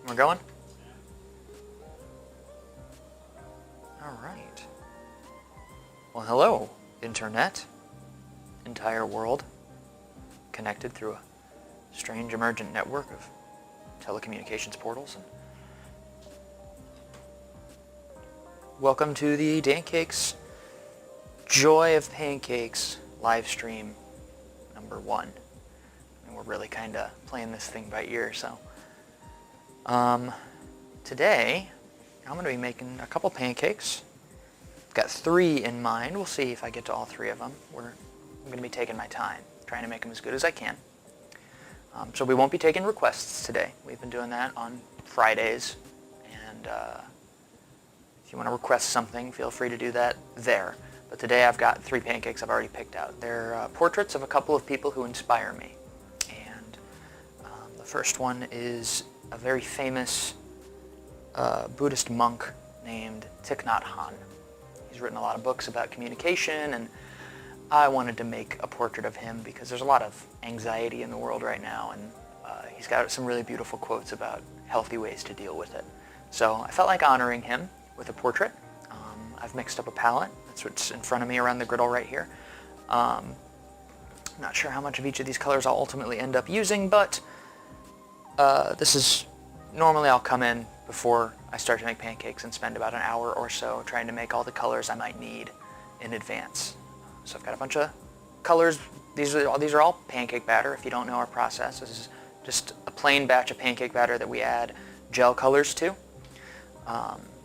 We're going? Alright. Well, hello, Internet. Entire world. Connected through a strange emergent network of telecommunications portals. And welcome to the Pancakes Joy of Pancakes live stream number 1. And we're really kind of playing this thing by ear, so. Today, I'm going to be making a couple pancakes. I've got 3 in mind. We'll see if I get to all 3 of them. I'm going to be taking my time, trying to make them as good as I can. So we won't be taking requests today. We've been doing that on Fridays. And if you want to request something, feel free to do that there. But today I've got 3 pancakes I've already picked out. They're portraits of a couple of people who inspire me. And the first one is a very famous Buddhist monk named Thich Hanh. He's written a lot of books about communication, and I wanted to make a portrait of him because there's a lot of anxiety in the world right now, and he's got some really beautiful quotes about healthy ways to deal with it. So I felt like honoring him with a portrait. I've mixed up a palette. That's what's in front of me around the griddle right here. I'm not sure how much of each of these colors I'll ultimately end up using, but normally I'll come in before I start to make pancakes and spend about an hour or so trying to make all the colors I might need in advance. So I've got a bunch of colors. These are all pancake batter. If you don't know our process, this is just a plain batch of pancake batter that we add gel colors to.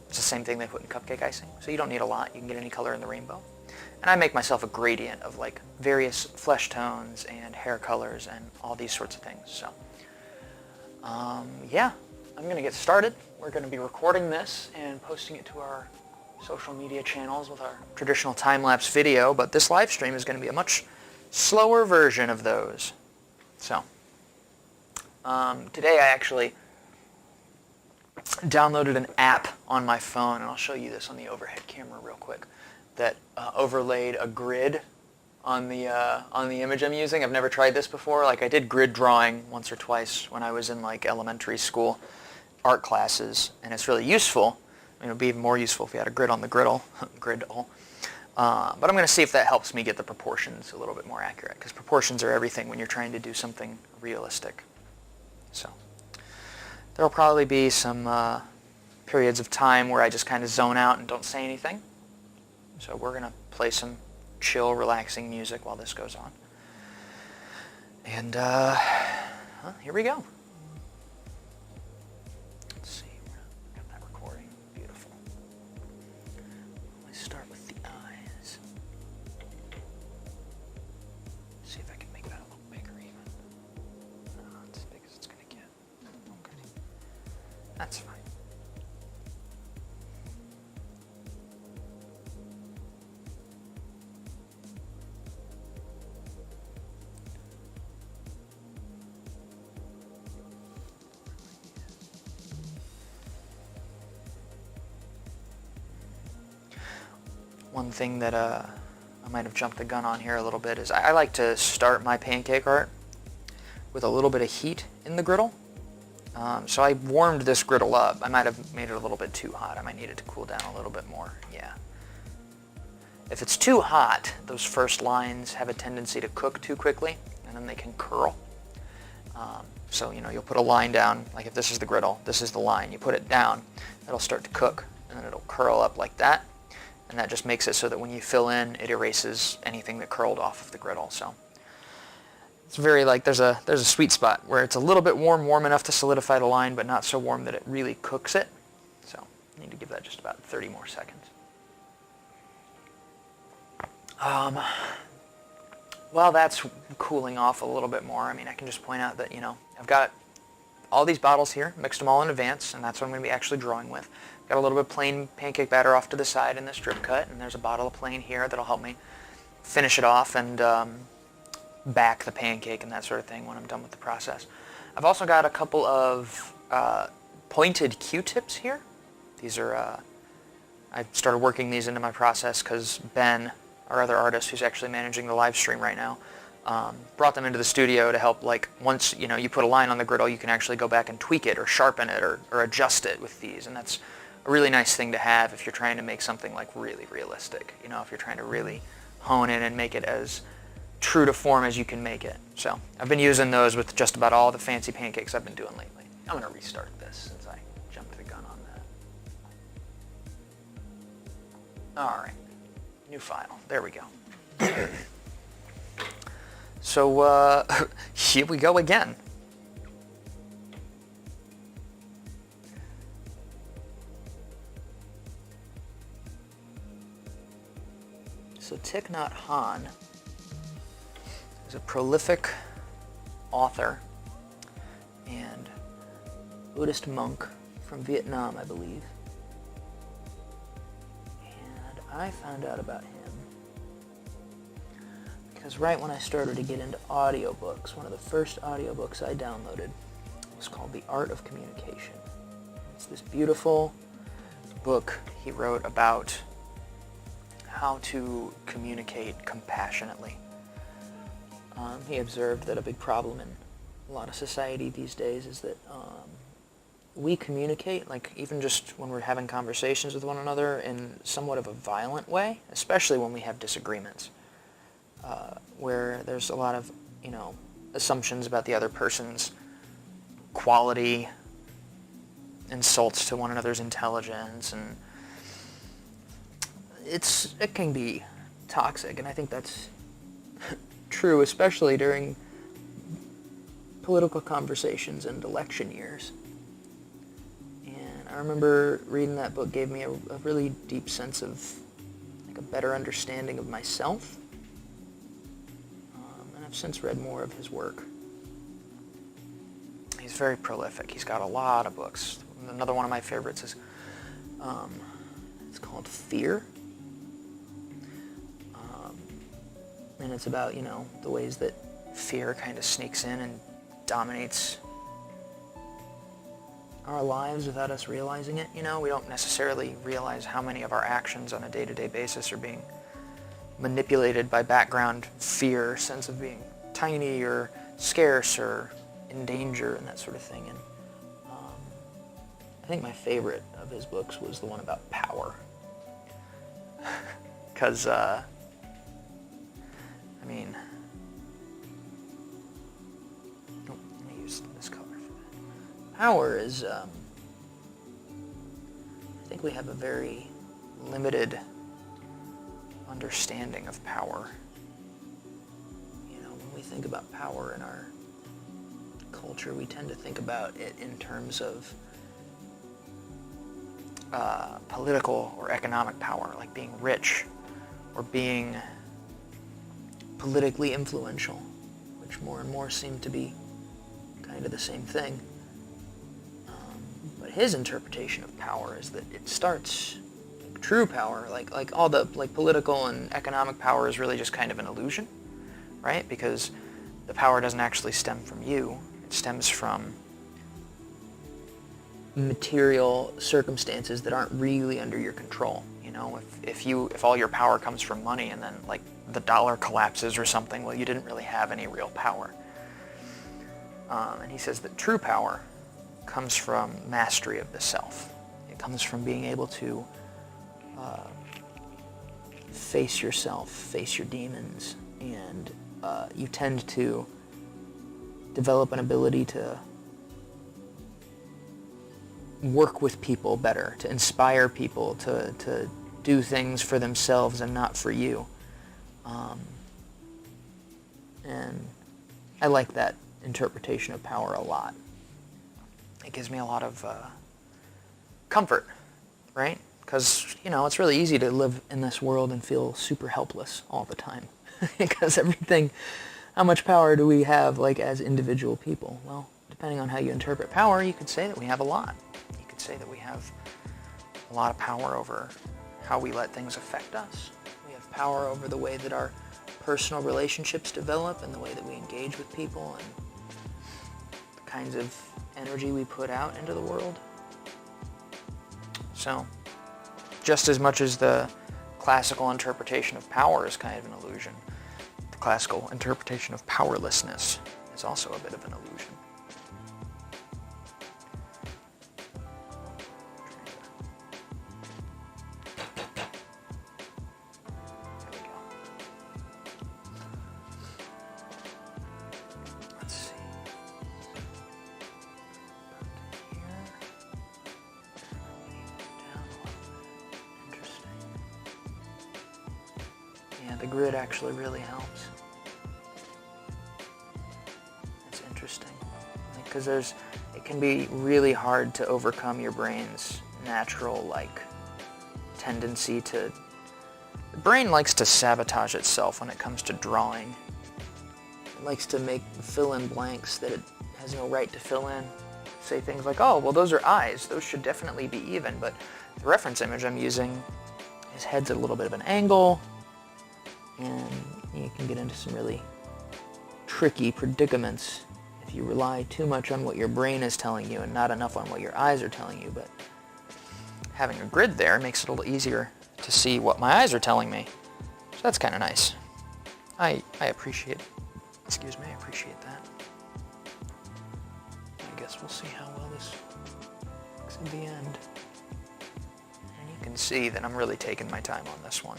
It's the same thing they put in cupcake icing, so you don't need a lot. You can get any color in the rainbow. And I make myself a gradient of like various flesh tones and hair colors and all these sorts of things. So yeah, I'm going to get started. We're going to be recording this and posting it to our social media channels with our traditional time-lapse video, but this live stream is going to be a much slower version of those. So today I actually downloaded an app on my phone, and I'll show you this on the overhead camera real quick, that overlaid a grid on the image I'm using. I've never tried this before. Like, I did grid drawing once or twice when I was in like elementary school art classes, and it's really useful. I mean, it would be even more useful if you had a grid on the griddle. But I'm going to see if that helps me get the proportions a little bit more accurate, because proportions are everything when you're trying to do something realistic. So there'll probably be some periods of time where I just kind of zone out and don't say anything. So we're going to play some chill, relaxing music while this goes on. And here we go. Let's see, got that recording. Beautiful. Let's start with the eyes. See if I can make that a little bigger even. No, it's as big as it's going to get. Okay. That's fine. One thing that I might have jumped the gun on here a little bit is I like to start my pancake art with a little bit of heat in the griddle. So I warmed this griddle up. I might have made it a little bit too hot. I might need it to cool down a little bit more. Yeah. If it's too hot, those first lines have a tendency to cook too quickly, and then they can curl. So, you know, you'll put a line down, like if this is the griddle, this is the line. You put it down, it'll start to cook, and then it'll curl up like that. And that just makes it so that when you fill in, it erases anything that curled off of the griddle. So it's very like, there's a sweet spot where it's a little bit warm enough to solidify the line, but not so warm that it really cooks it. So you need to give that just about 30 more seconds. While that's cooling off a little bit more, I mean, I can just point out that, you know, I've got all these bottles here, mixed them all in advance, and that's what I'm going to be actually drawing with. Got a little bit of plain pancake batter off to the side in this drip cut, and there's a bottle of plain here that'll help me finish it off and back the pancake and that sort of thing when I'm done with the process. I've also got a couple of pointed Q-tips here. These are, I started working these into my process because Ben, our other artist who's actually managing the live stream right now, brought them into the studio to help, like, once, you know, you put a line on the griddle, you can actually go back and tweak it or sharpen it or adjust it with these. And that's a really nice thing to have if you're trying to make something, like, really realistic. You know, if you're trying to really hone in and make it as true to form as you can make it. So I've been using those with just about all the fancy pancakes I've been doing lately. I'm going to restart this since I jumped the gun on that. All right. New file. There we go. So here we go again. So Thich Nhat Hanh is a prolific author and Buddhist monk from Vietnam, I believe. And I found out about him because right when I started to get into audiobooks, one of the first audiobooks I downloaded was called The Art of Communication. It's this beautiful book he wrote about how to communicate compassionately. He observed that a big problem in a lot of society these days is that we communicate, like even just when we're having conversations with one another, in somewhat of a violent way, especially when we have disagreements, where there's a lot of, you know, assumptions about the other person's quality, insults to one another's intelligence, and it can be toxic, and I think that's true, especially during political conversations and election years. And I remember reading that book gave me a really deep sense of, like, a better understanding of myself. And I've since read more of his work. He's very prolific. He's got a lot of books. Another one of my favorites is, it's called Fear. And it's about, you know, the ways that fear kind of sneaks in and dominates our lives without us realizing it. You know, we don't necessarily realize how many of our actions on a day-to-day basis are being manipulated by background fear, sense of being tiny or scarce or in danger and that sort of thing. And I think my favorite of his books was the one about power. Because, I mean, let me use this color for that. Power is, I think we have a very limited understanding of power. You know, when we think about power in our culture, we tend to think about it in terms of political or economic power, like being rich or being politically influential, which more and more seem to be kind of the same thing. But his interpretation of power is that it starts, like, true power, like all the political and economic power is really just kind of an illusion, right? Because the power doesn't actually stem from you. It stems from material circumstances that aren't really under your control. You know, if all your power comes from money and then, like, the dollar collapses or something, well, you didn't really have any real power. And he says that true power comes from mastery of the self. It comes from being able to face yourself, face your demons, and you tend to develop an ability to work with people better, to inspire people to do things for themselves and not for you. And I like that interpretation of power a lot. It gives me a lot of comfort, right? Because, you know, it's really easy to live in this world and feel super helpless all the time. Because how much power do we have, like, as individual people? Well, depending on how you interpret power, you could say that we have a lot. You could say that we have a lot of power over how we let things affect us. We have power over the way that our personal relationships develop and the way that we engage with people and the kinds of energy we put out into the world. So, just as much as the classical interpretation of power is kind of an illusion, the classical interpretation of powerlessness is also a bit of an illusion. The grid actually really helps. It's interesting because it can be really hard to overcome your brain's natural tendency to. The brain likes to sabotage itself when it comes to drawing. It likes to fill in blanks that it has no right to fill in. Say things like, "Oh, well, those are eyes. Those should definitely be even." But the reference image I'm using, his head's at a little bit of an angle. And you can get into some really tricky predicaments if you rely too much on what your brain is telling you and not enough on what your eyes are telling you. But having a grid there makes it a little easier to see what my eyes are telling me. So that's kind of nice. I appreciate that. I guess we'll see how well this looks in the end. And you can see that I'm really taking my time on this one.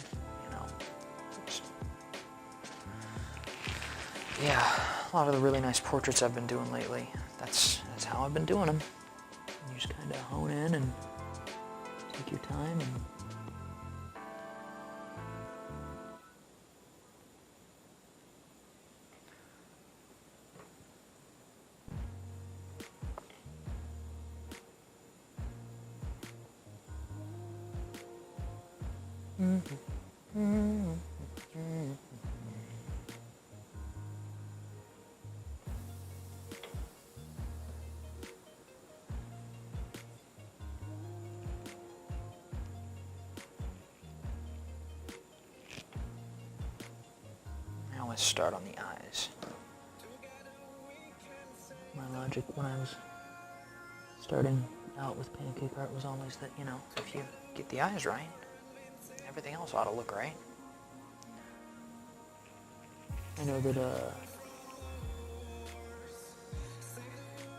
Yeah, a lot of the really nice portraits I've been doing lately, that's how I've been doing them. You just kind of hone in and take your time and Let's start on the eyes. My logic when I was starting out with pancake art was always that, if you get the eyes right, everything else ought to look right. I know that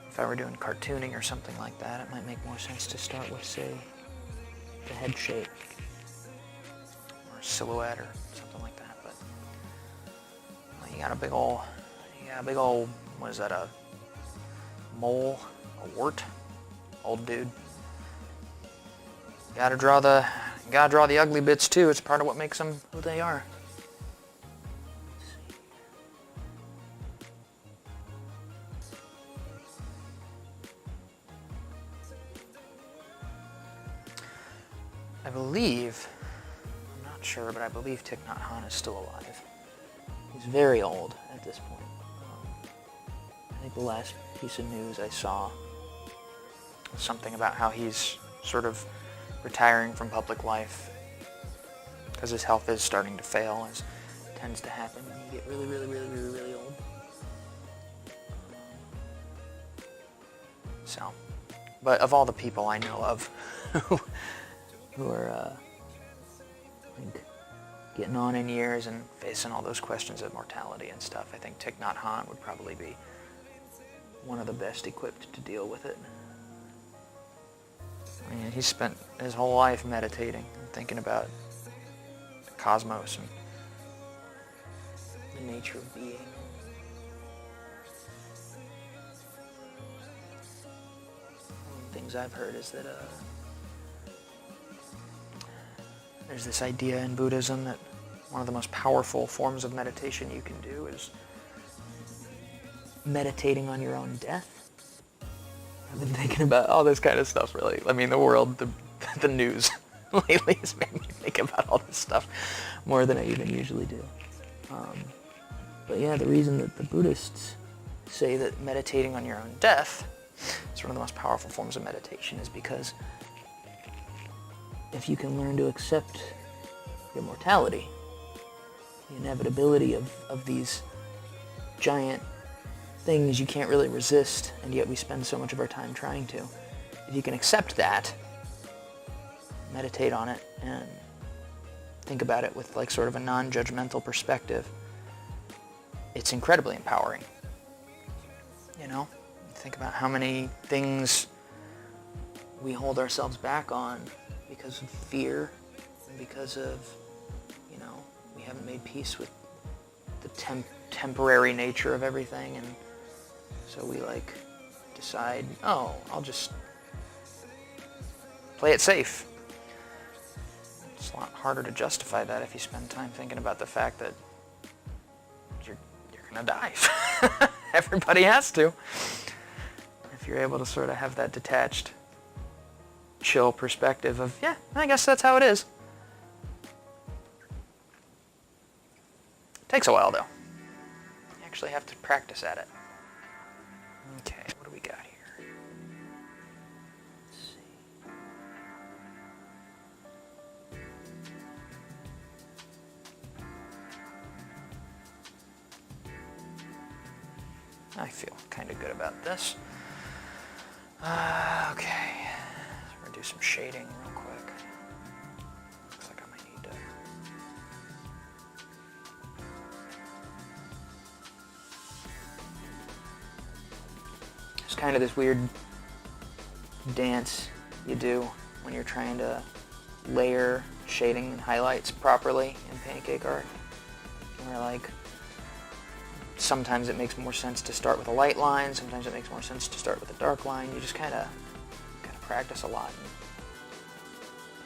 if I were doing cartooning or something like that, it might make more sense to start with, say, the head shape or silhouette or something like that. You got a big old, what is that, a mole, a wart, old dude. Gotta draw the ugly bits too. It's part of what makes them who they are. I believe, I'm not sure, but I believe Thich Nhat is still alive. He's very old at this point. I think the last piece of news I saw was something about how he's sort of retiring from public life because his health is starting to fail, as tends to happen when you get really, really, really, really, really old. So, but of all the people I know of who are, I think, getting on in years and facing all those questions of mortality and stuff, I think Thich Nhat would probably be one of the best equipped to deal with it. I mean, he spent his whole life meditating and thinking about the cosmos and the nature of being. One of the things I've heard is that there's this idea in Buddhism that one of the most powerful forms of meditation you can do is meditating on your own death. I've been thinking about all this kind of stuff, really. I mean, the world, the news lately has made me think about all this stuff more than I even usually do. But yeah, the reason that the Buddhists say that meditating on your own death is one of the most powerful forms of meditation is because if you can learn to accept your mortality, the inevitability of these giant things you can't really resist, and yet we spend so much of our time trying to. If you can accept that, meditate on it, and think about it with sort of a non-judgmental perspective, it's incredibly empowering. You know, think about how many things we hold ourselves back on because of fear, and because of, you know, we haven't made peace with the temporary nature of everything, and so we like decide, oh, I'll just play it safe. It's a lot harder to justify that if you spend time thinking about the fact that you're gonna die. Everybody has to. If you're able to sort of have that detached, chill perspective of, yeah, I guess that's how it is. Takes a while though. You actually have to practice at it. Okay, what do we got here? Let's see. I feel kind of good about this. Okay, so we're gonna do some shading real quick. Looks like I might need to. It's kind of this weird dance you do when you're trying to layer shading and highlights properly in pancake art. Where like, sometimes it makes more sense to start with a light line, sometimes it makes more sense to start with a dark line. You just kind of practice a lot and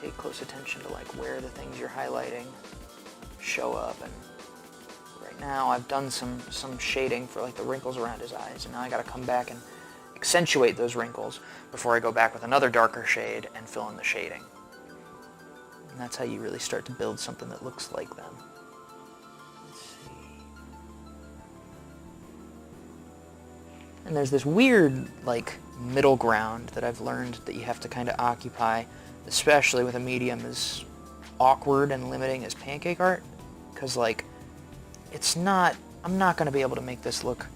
pay close attention to like where the things you're highlighting show up. And right now I've done some shading for like the wrinkles around his eyes, and now I got to come back and accentuate those wrinkles before I go back with another darker shade and fill in the shading. And that's how you really start to build something that looks like them. And there's this weird, like, middle ground that I've learned that you have to kind of occupy, especially with a medium as awkward and limiting as pancake art, because, like, I'm not going to be able to make this look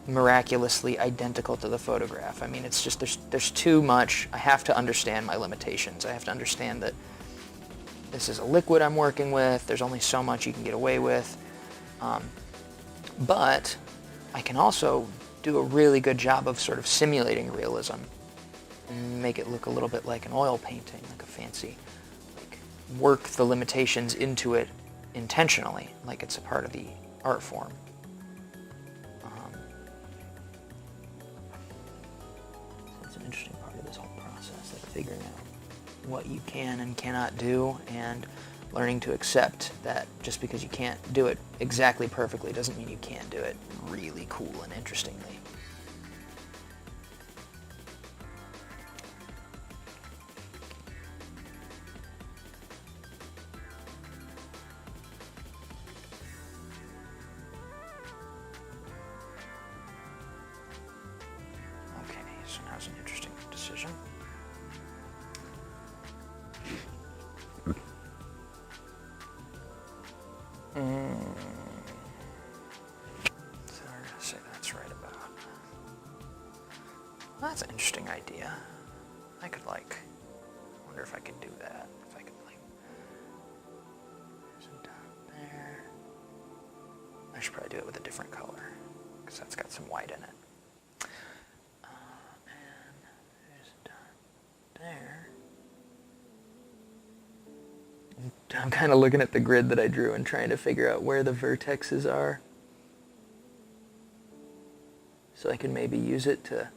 miraculously identical to the photograph. I mean, it's just, there's too much. I have to understand my limitations. I have to understand that this is a liquid I'm working with. There's only so much you can get away with. But I can also do a really good job of sort of simulating realism and make it look a little bit like an oil painting, like a fancy, like, work the limitations into it intentionally, like it's a part of the art form. So it's an interesting part of this whole process, like figuring out what you can and cannot do, and learning to accept that just because you can't do it exactly perfectly doesn't mean you can't do it really cool and interestingly. Okay, so now's an interesting decision. So we're going to say that's right about. Well, that's an interesting idea. I could like, wonder if I could do that. If I could like, there's a dot there. I should probably do it with a different color, because that's got some white in it. And there's a dot there. I'm kind of looking at the grid that I drew and trying to figure out where the vertexes are, so I can maybe use it to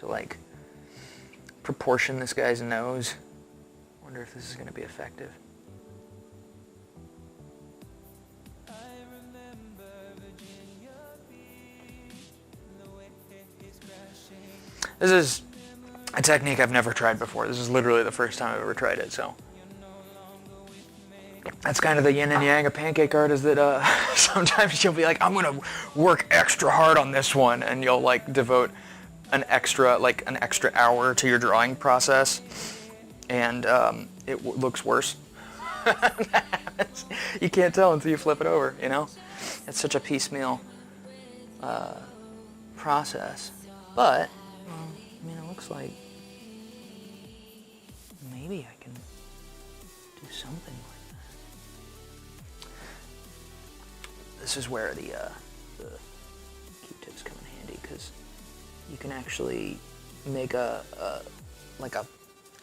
like proportion this guy's nose. Wonder if this is going to be effective. This is a technique I've never tried before. This is literally the first time I've ever tried it, so. That's kind of the yin and yang of pancake art, is that sometimes you'll be like, I'm gonna work extra hard on this one, and you'll like devote an extra hour to your drawing process, and it looks worse. You can't tell until you flip it over, you know? It's such a piecemeal process, but I mean, it looks like maybe I can do something like that. This is where the Q-tips come in handy, because you can actually make like a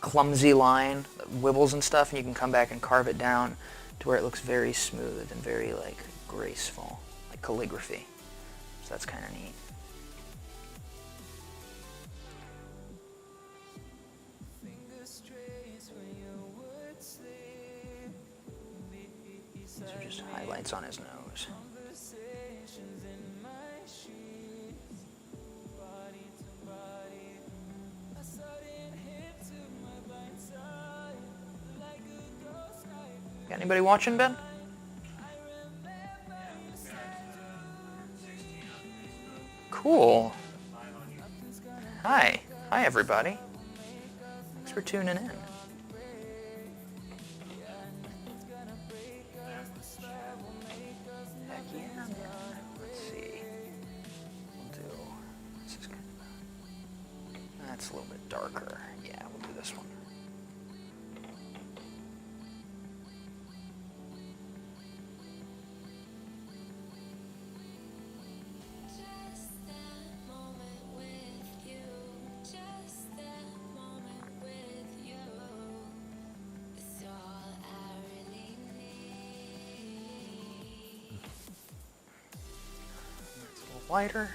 clumsy line that wibbles and stuff, and you can come back and carve it down to where it looks very smooth and very like graceful, like calligraphy. So that's kind of neat. These are just highlights on his nose. Got anybody watching, Ben? Cool. Hi. Hi, everybody. Thanks for tuning in. Heck yeah, man. Let's see. We'll do... This is kind of... That's a little bit darker. Yeah, we'll do this one. Lighter.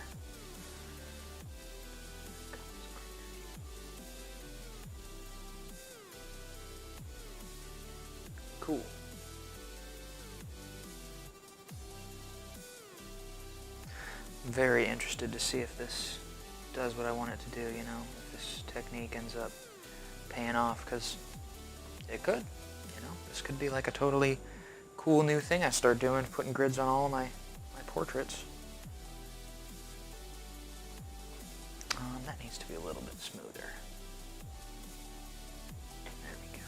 Cool. I'm very interested to see if this does what I want it to do, you know, if this technique ends up paying off, because it could, you know, this could be like a totally cool new thing I start doing, putting grids on all of my portraits. That needs to be a little bit smoother. There we go.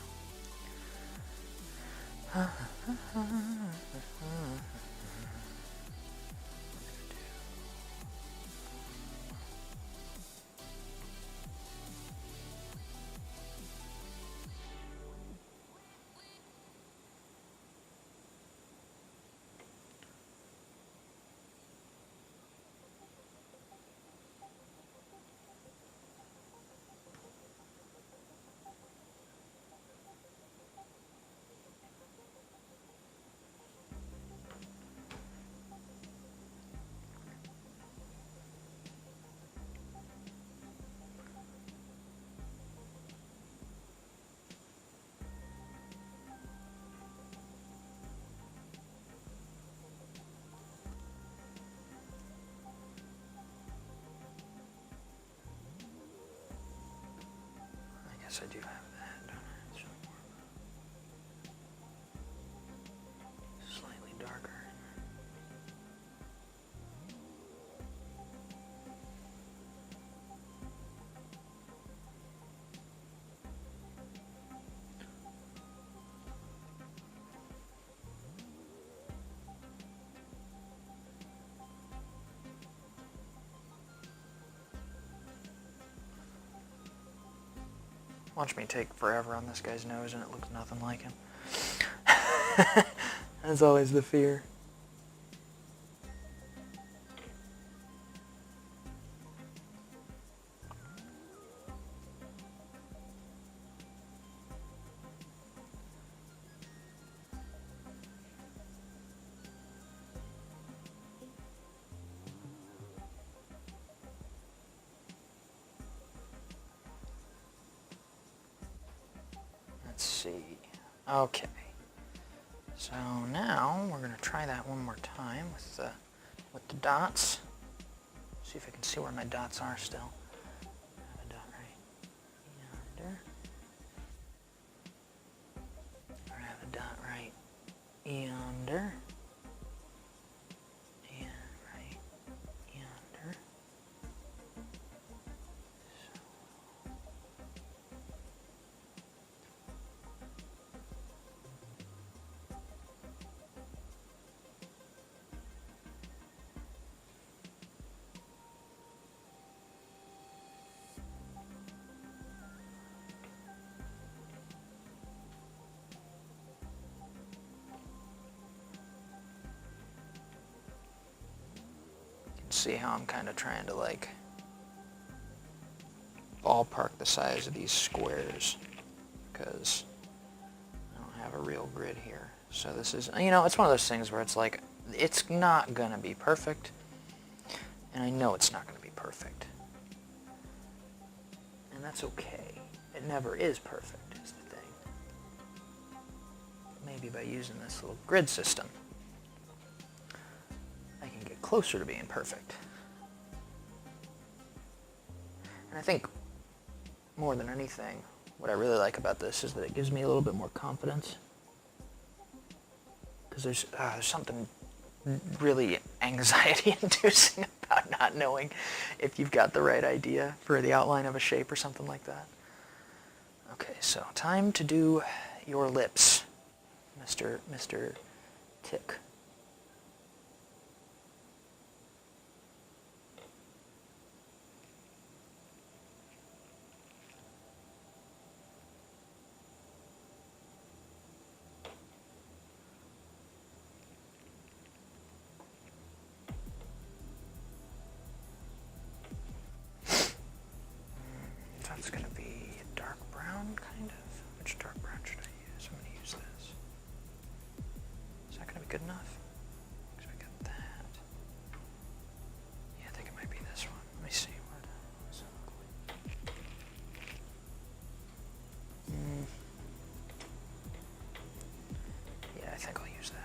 I do have that, don't I? Slightly darker. Watch me take forever on this guy's nose and it looks nothing like him. That's always the fear. Let's see. Okay. So now we're gonna try that one more time with the dots. See if I can see where my dots are still. I have a dot right yonder. I have a dot right yonder. And right yonder. see how I'm kind of trying to like ballpark the size of these squares, because I don't have a real grid here. So this is, you know, it's one of those things where it's like, it's not gonna be perfect, and I know it's not gonna be perfect. And that's okay. It never is perfect, is the thing. Maybe by using this little grid system, I can get closer to being perfect. And I think, more than anything, what I really like about this is that it gives me a little bit more confidence. Because there's something really anxiety-inducing about not knowing if you've got the right idea for the outline of a shape or something like that. Okay, so time to do your lips, Mr. Thich. That's going to be a dark brown, kind of. Which dark brown should I use? I'm going to use this. Is that going to be good enough? Because we got that. Yeah, I think it might be this one. Let me see. Where does it look like? Yeah, I think I'll use that.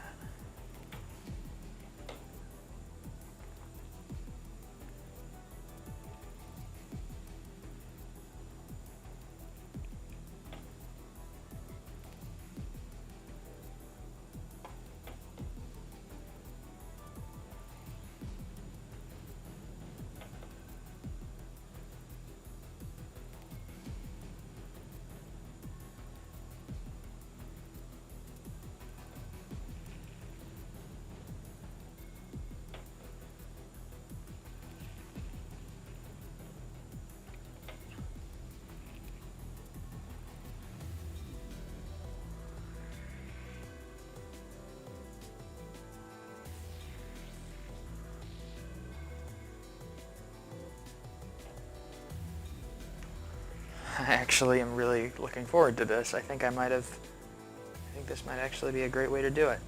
I actually am really looking forward to this. I think this might actually be a great way to do it.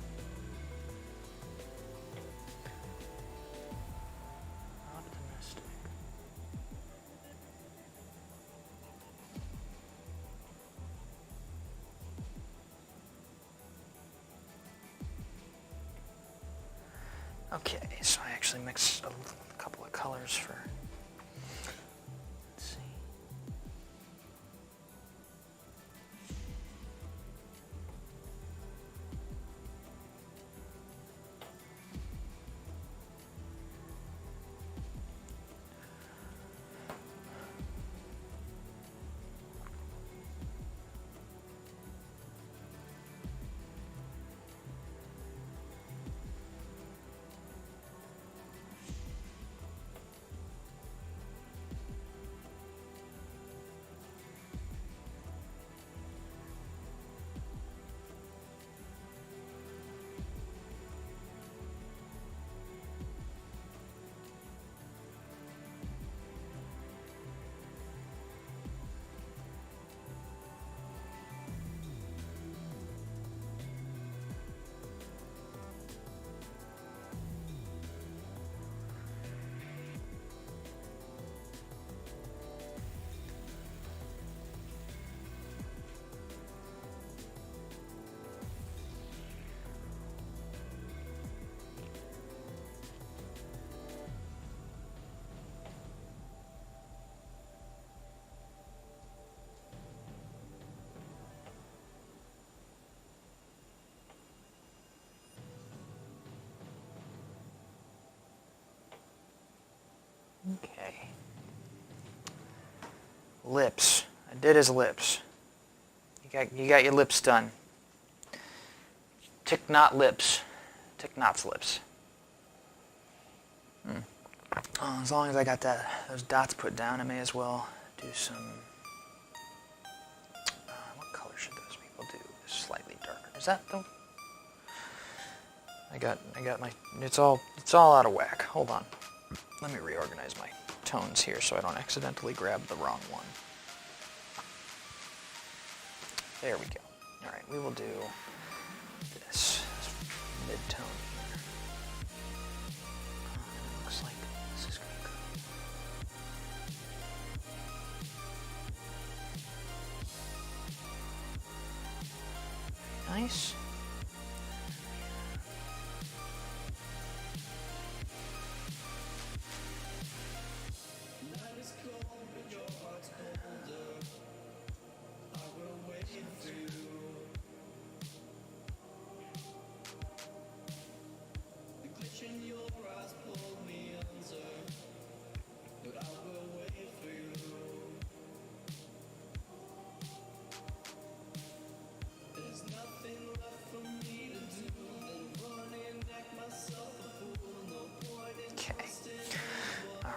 Optimistic. Okay, so I actually mixed a couple of colors for... Okay. Lips. I did his lips. You got your lips done. Thich Nhat lips. Thich Nhat's lips. Oh, as long as I got those dots put down, I may as well do some... what color should those people do? Slightly darker. Is that the... I got my... It's all out of whack. Hold on. Let me reorganize my tones here so I don't accidentally grab the wrong one. There we go. All right, we will do this mid-tone here. It looks like this is going to go. Nice.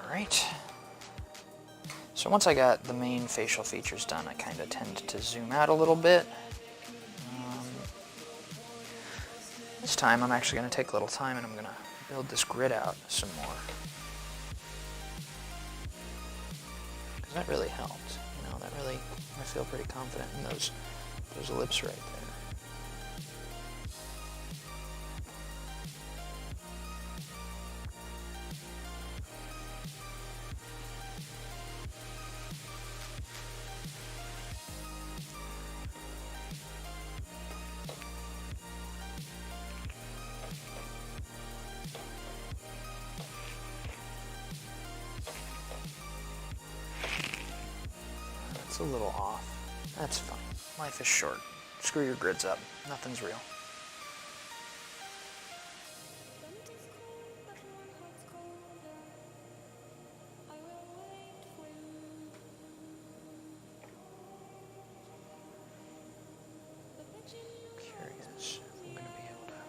Alright, so once I got the main facial features done, I kind of tend to zoom out a little bit. This time I'm actually going to take a little time and I'm going to build this grid out some more. Because that really helped, you know, that really, I feel pretty confident in those lips right there. It's a little off. That's fine. Life is short. Screw your grids up. Nothing's real. Curious if I'm going to be able to really...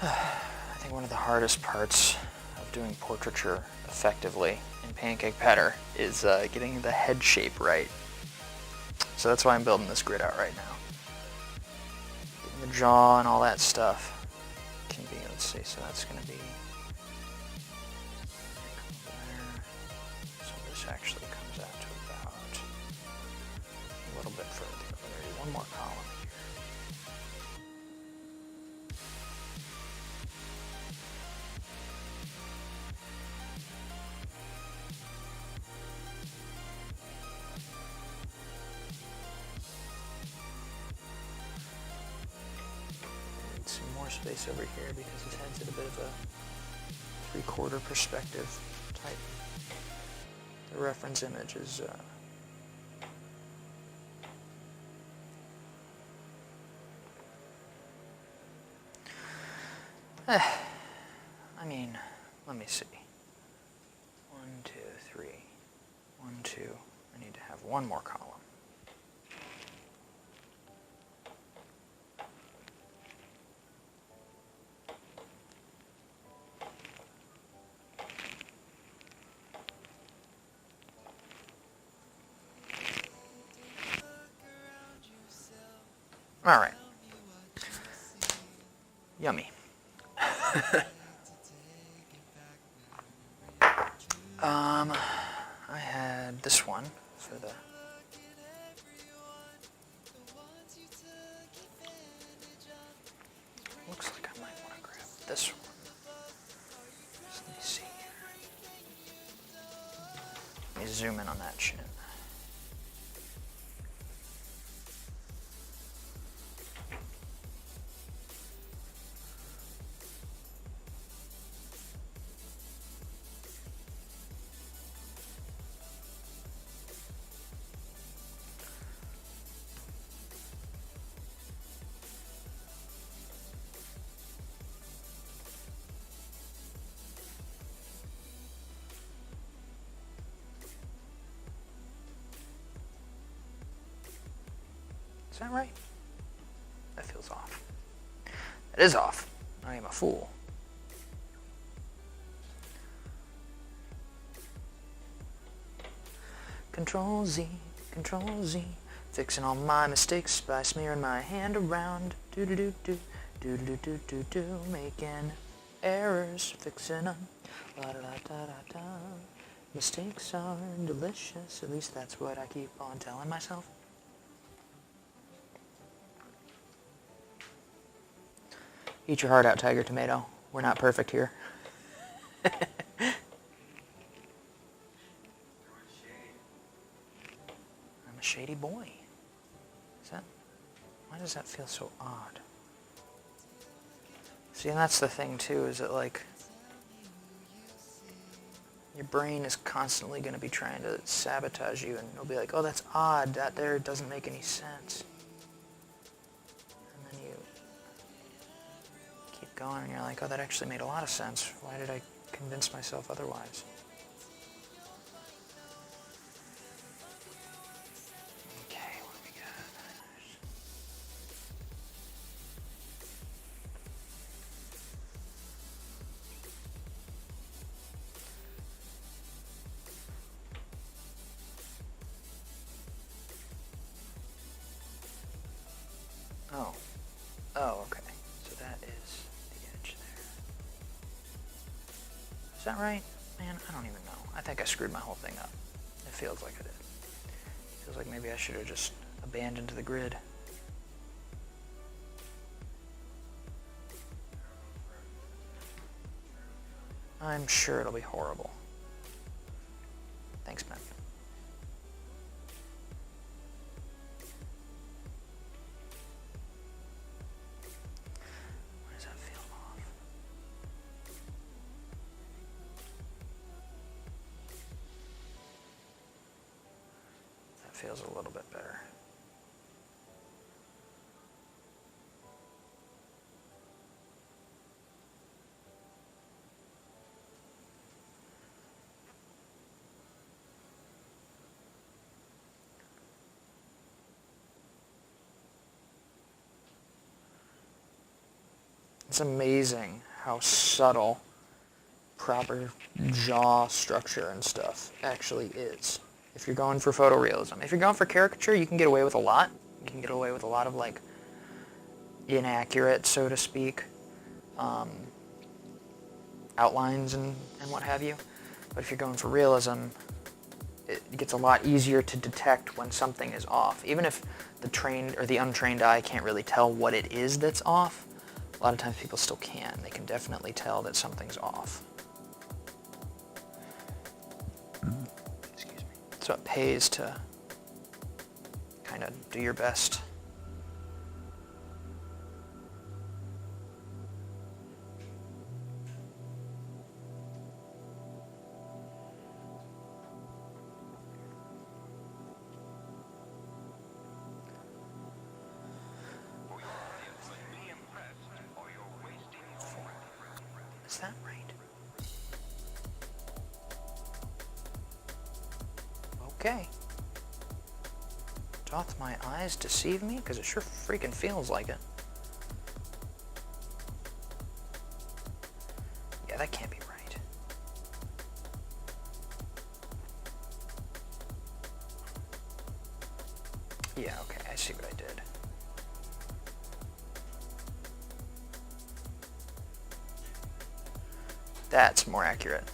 I think one of the hardest parts of doing portraiture effectively in Pancake Patter is getting the head shape right. So that's why I'm building this grid out right now. Getting the jaw and all that stuff can be, let's see, so that's going to be there. So this actually comes out to about a little bit further. Maybe one more column. Some more space over here because his head's at a bit of a 3/4 perspective type. The reference image is I mean, let me see. 1, 2, 3. 1, 2. I need to have one more column. All right. Yummy. I had this one for the... Looks like I might want to grab this one. Just let me see here. Let me zoom in on that chin. Is that right? That feels off. That is off. I am a fool. Control Z, Control Z. Fixing all my mistakes by smearing my hand around. Do-do-do-do, do-do-do-do-do-do. Making errors, fixing them. La-da-da-da-da-da. Mistakes are delicious. At least that's what I keep on telling myself. Eat your heart out, Tiger Tomato. We're not perfect here. I'm a shady boy. Is that... Why does that feel so odd? See, and that's the thing, too, is that, like... Your brain is constantly going to be trying to sabotage you, and it'll be like, oh, that's odd. That there doesn't make any sense. And then you keep going, and you're like, oh, that actually made a lot of sense. Why did I convince myself otherwise? Okay, what do we got? Oh, okay. So that is the edge there. Is that right? Man, I don't even know. I think I screwed my whole thing up. It feels like I did. It feels like maybe I should have just abandoned the grid. I'm sure it'll be horrible. Thanks, man. Feels a little bit better. It's amazing how subtle proper jaw structure and stuff actually is. If you're going for photorealism. If you're going for caricature, you can get away with a lot. You can get away with a lot of, like, inaccurate, so to speak, outlines and what have you. But if you're going for realism, it gets a lot easier to detect when something is off. Even if the trained or the untrained eye can't really tell what it is that's off, a lot of times people still can. They can definitely tell that something's off. So it pays to kind of do your best. Is that right? Okay. Doth my eyes deceive me? Because it sure freaking feels like it. Yeah, that can't be right. Yeah, okay, I see what I did. That's more accurate.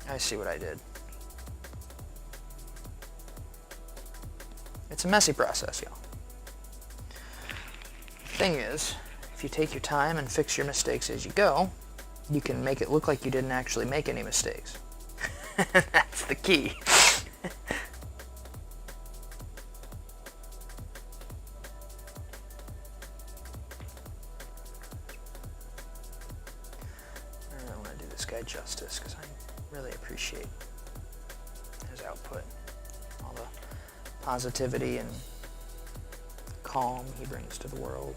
I see what I did. It's a messy process, y'all. The thing is, if you take your time and fix your mistakes as you go, you can make it look like you didn't actually make any mistakes. That's the key. I want to do this guy justice because I really appreciate his output. All the positivity and calm he brings to the world.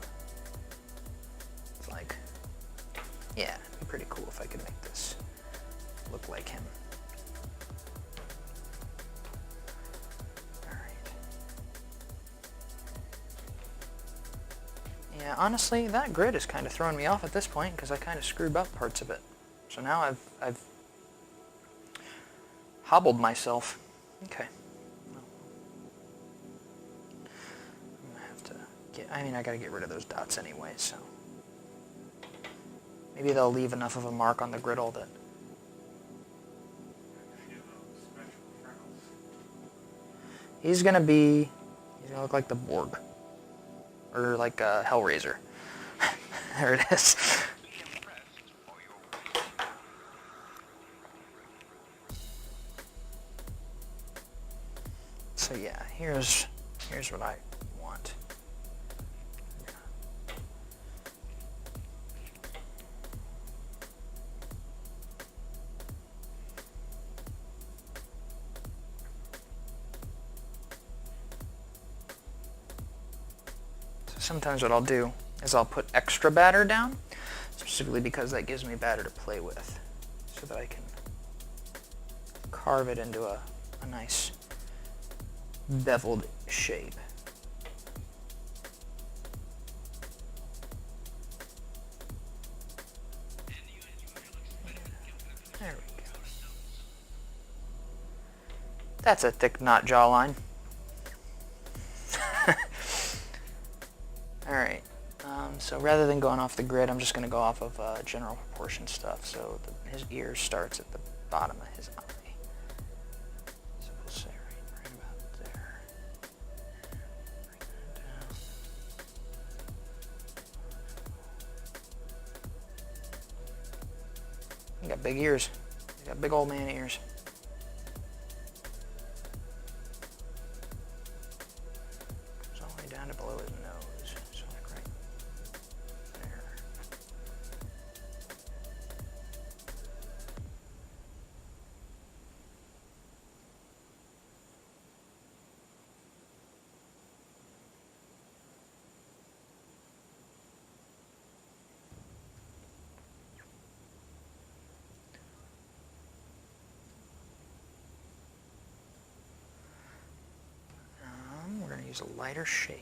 It's like, yeah, it'd be pretty cool if I could make this look like him. Alright. Yeah, honestly, that grid is kind of throwing me off at this point because I kind of screwed up parts of it. So now I've hobbled myself. Okay. Well, I'm gonna have to get. I mean, I gotta get rid of those dots anyway. So maybe they'll leave enough of a mark on the griddle that. He's gonna look like the Borg. Or like a Hellraiser. There it is. So yeah, here's what I want. Sometimes what I'll do is I'll put extra batter down, specifically because that gives me batter to play with, so that I can carve it into a nice beveled shape. There we go. That's a thick knot jawline. Alright, so rather than going off the grid, I'm just going to go off of general proportion stuff. So his ear starts at the bottom of his eye. So we'll say right about there. Bring that down. He got big ears. He got big old man ears. Goes all the way down to below his nose. So like right there. We're going to use a lighter shade.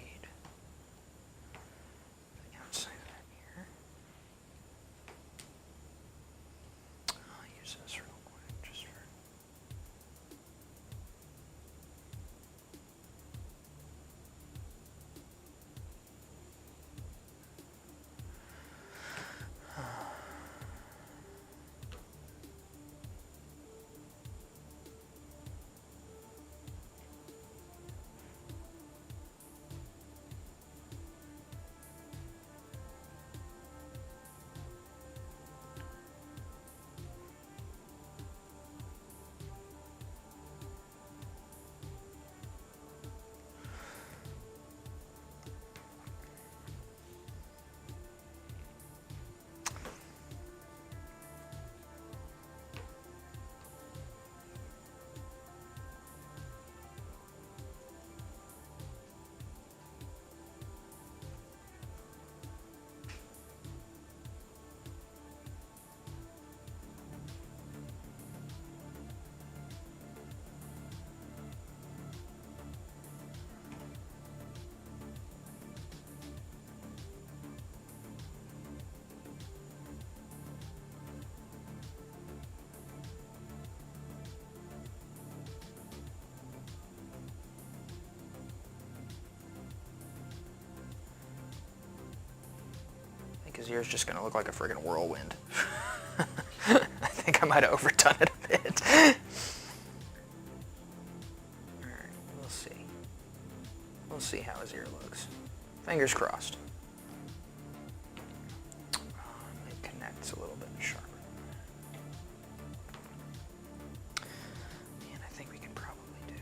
The outside of that here. I'll use this real quick just for. His ear's just gonna look like a friggin' whirlwind. I think I might have overdone it a bit. Alright, we'll see. We'll see how his ear looks. Fingers crossed. It connects a little bit sharper. And I think we can probably do.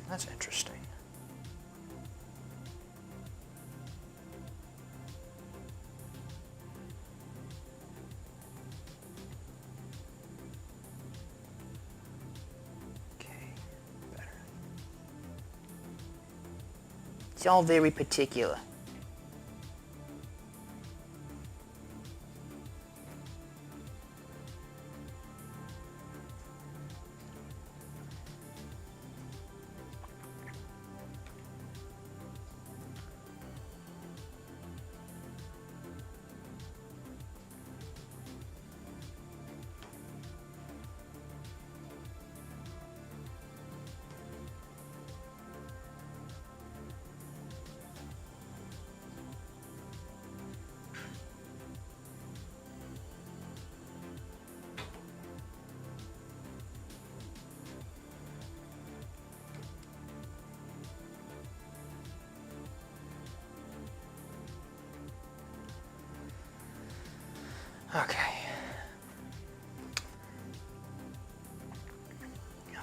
That's interesting. Okay, better. It's all very particular.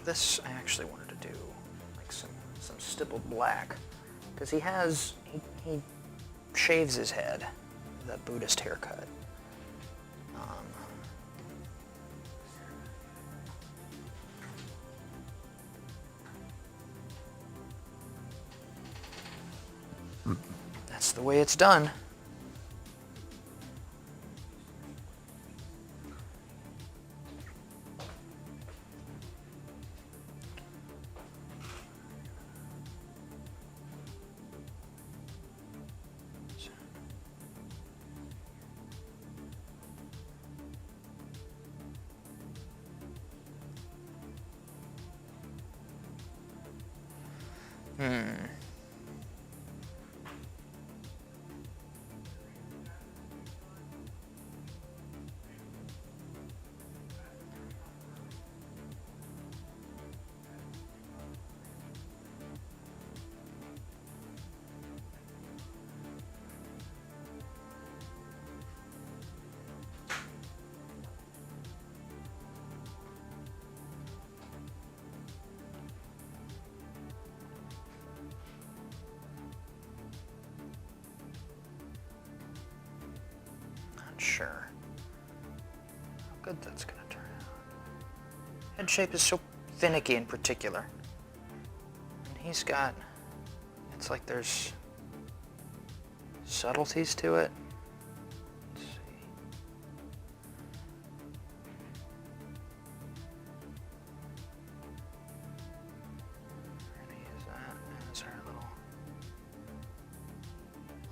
this I actually wanted to do like some stippled black, because he shaves his head, that Buddhist haircut. That's the way it's done. Sure how good that's gonna turn out. Head shape is so finicky in particular, and he's got, it's like there's subtleties to it. Let's see. We're gonna use that as our little,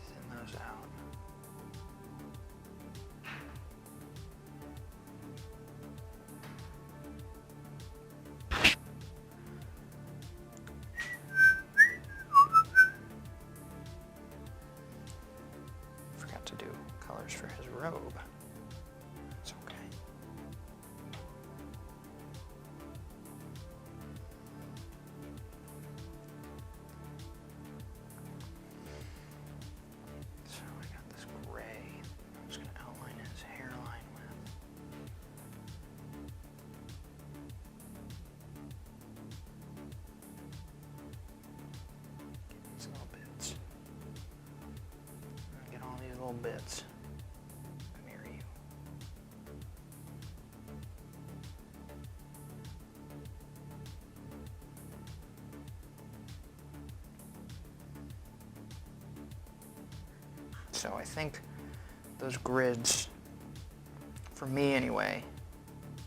thin those out. For his robe. That's okay. So I got this gray. I'm just going to outline his hairline with. Get these little bits. Get all these little bits. So I think those grids, for me anyway,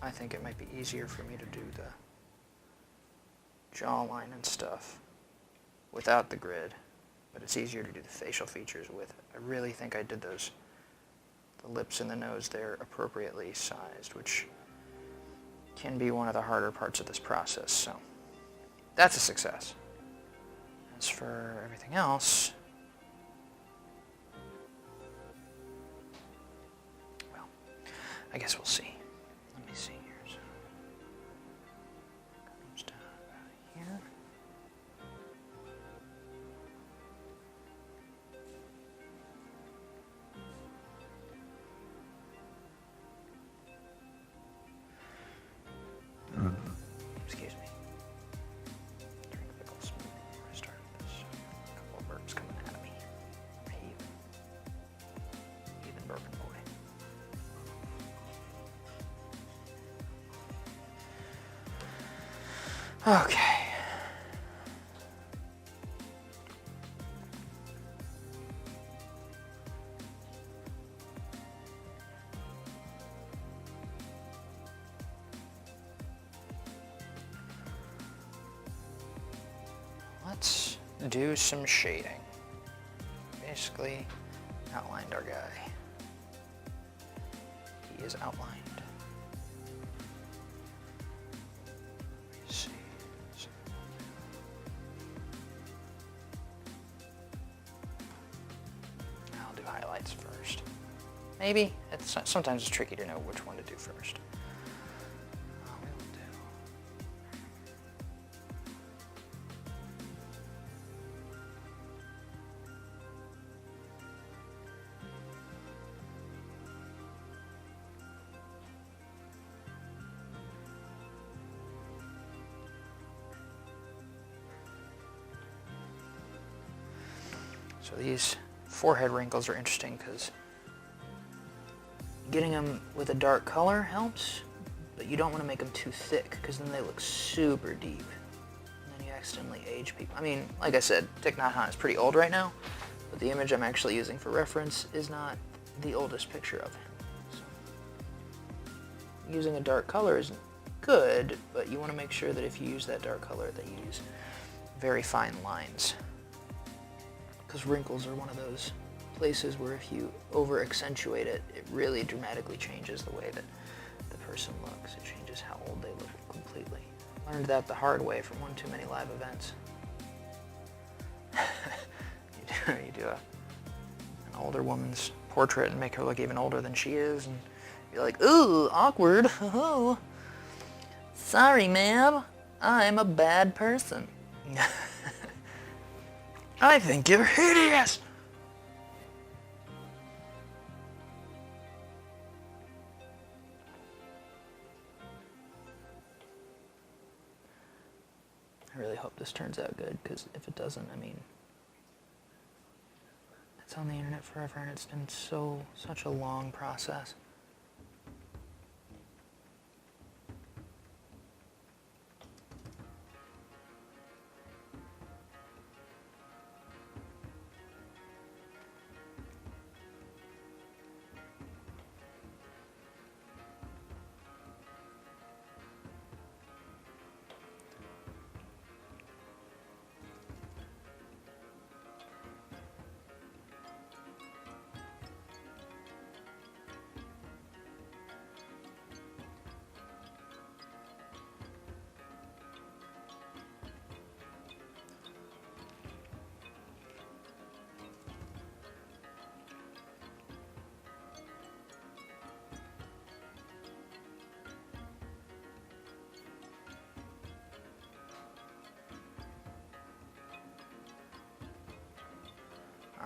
I think it might be easier for me to do the jawline and stuff without the grid, but it's easier to do the facial features with it. I really think I did the lips and the nose there appropriately sized, which can be one of the harder parts of this process, so that's a success. As for everything else, I guess we'll see. Let me see here. So, comes down about here. Excuse me. Drink a big old smoothie before I start this. A couple of burps coming out of me. Even burping boy. Okay. Let's do some shading. Basically, outlined our guy. He is outlined. First. Maybe. Sometimes it's tricky to know which one to do first. We will do. So these forehead wrinkles are interesting because getting them with a dark color helps, but you don't want to make them too thick because then they look super deep. And then you accidentally age people. I mean, like I said, Thich Nhat is pretty old right now, but the image I'm actually using for reference is not the oldest picture of him. So, using a dark color is good, but you want to make sure that if you use that dark color that you use very fine lines. Because wrinkles are one of those places where if you over accentuate it, it really dramatically changes the way that the person looks. It changes how old they look completely. Learned that the hard way from one too many live events. you do an older woman's portrait and make her look even older than she is, and you're like, ooh, awkward. Sorry, ma'am, I'm a bad person. I think you're hideous. I really hope this turns out good, because if it doesn't, I mean, it's on the internet forever, and it's been such a long process.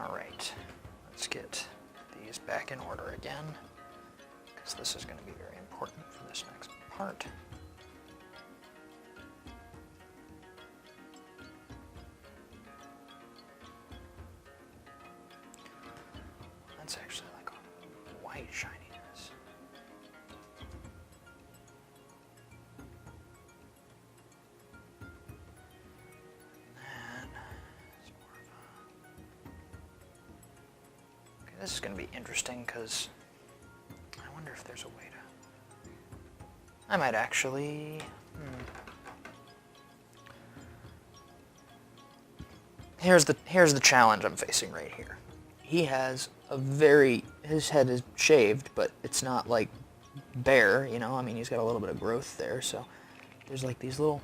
All right, let's get these back in order again, because this is going to be very important for this next part. That's actually like a white shininess. This is going to be interesting because I wonder if there's a way to... I might actually... Here's the challenge I'm facing right here. He has his head is shaved, but it's not like bare, you know? I mean, he's got a little bit of growth there, so there's like these little...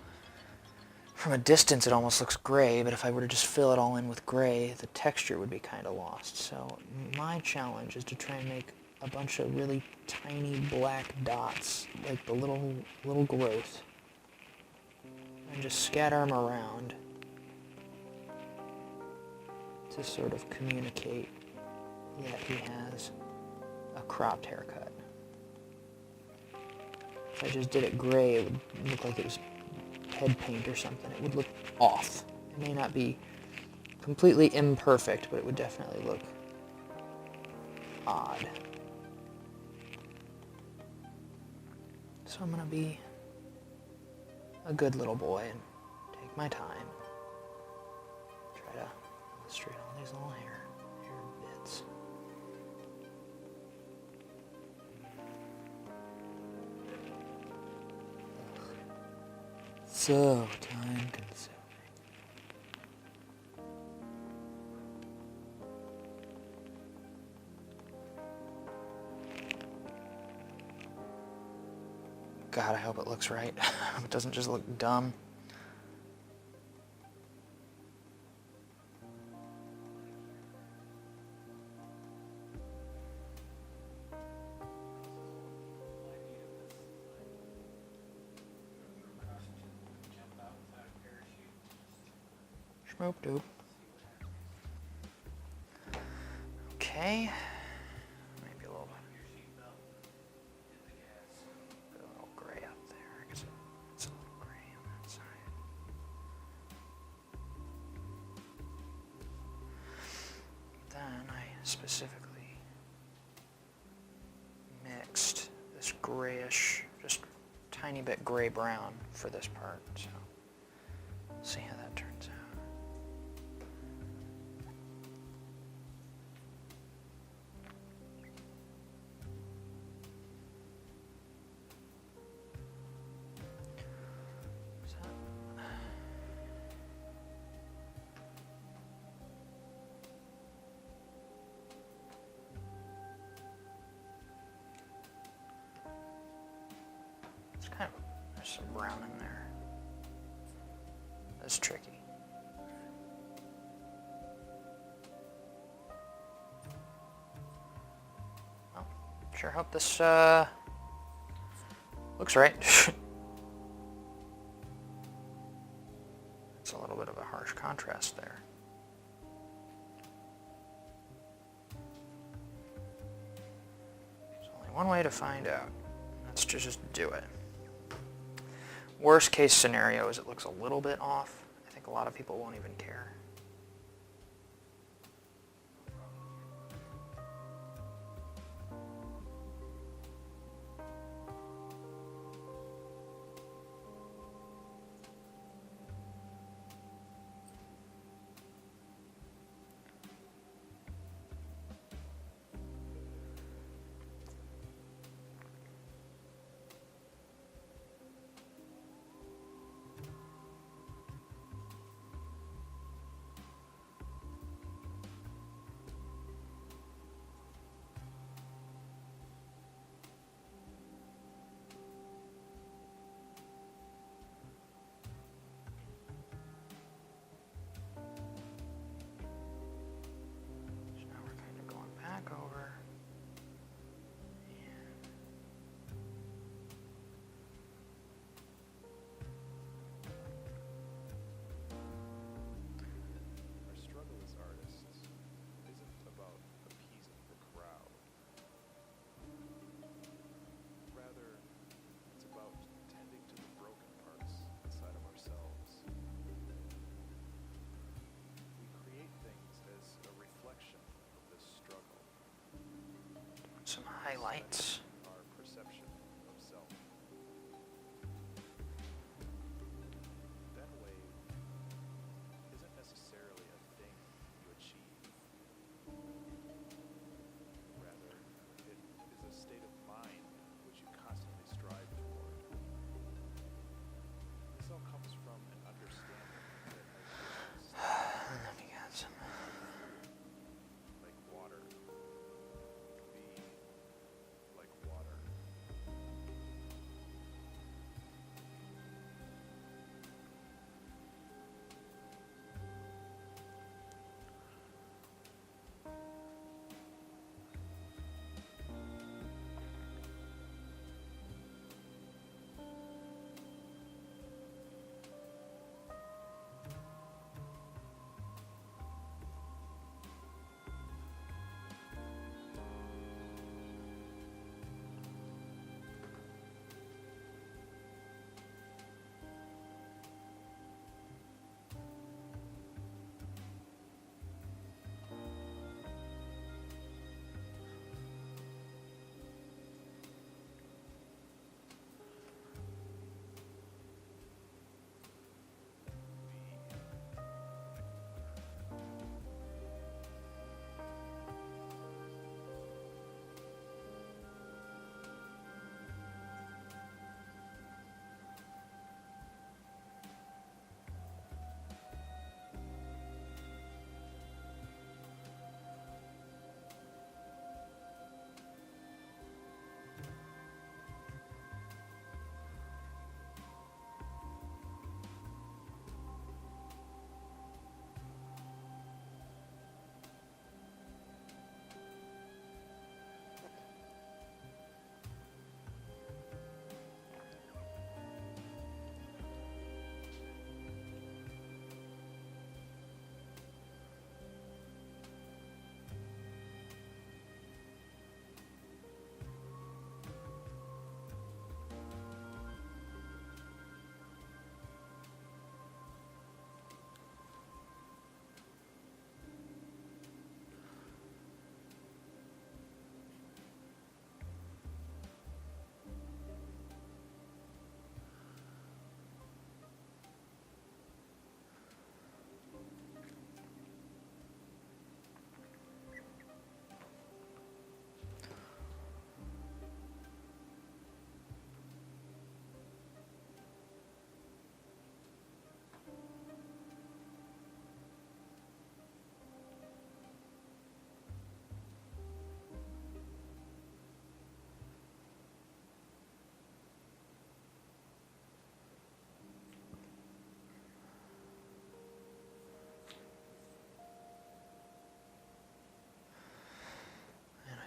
From a distance, it almost looks gray, but if I were to just fill it all in with gray, the texture would be kind of lost. So my challenge is to try and make a bunch of really tiny black dots, like the little growth, and just scatter them around to sort of communicate that he has a cropped haircut. If I just did it gray, it would look like it was head paint or something. It would look off. It may not be completely imperfect, but it would definitely look odd. So I'm gonna be a good little boy and take my time. Try to illustrate all these little hair bits. So time consuming. God, I hope it looks right. It doesn't just look dumb. Schmoop doop. Okay. Maybe a little gray up there, because it's a little gray on that side. specifically mixed this grayish, just tiny bit gray-brown for this part. So let's see how that turns out. There's some brown in there. That's tricky. Well, sure hope this looks right. It's a little bit of a harsh contrast there. There's only one way to find out. That's to just do it. Worst case scenario is it looks a little bit off. I think a lot of people won't even care. Over and our struggle as artists isn't about appeasing the crowd. Rather, it's about tending to the broken parts inside of ourselves. We create things as a reflection of this struggle. some highlights. Our perception of self. That way isn't necessarily a thing you achieve. Rather, it is a state of mind which you constantly strive toward. This all comes from an understanding that ideas, Let me get some. like water, be like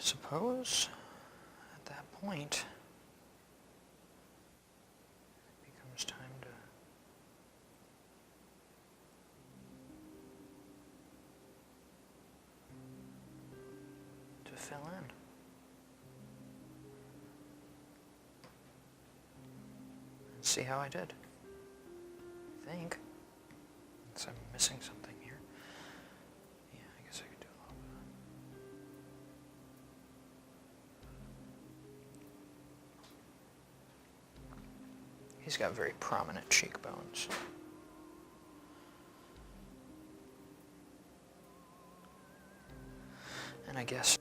suppose at that point it becomes time to fill in. And see how I did. I think. Unless I'm missing something here. Yeah, I guess I could do a little bit. He's got very prominent cheekbones. And I guess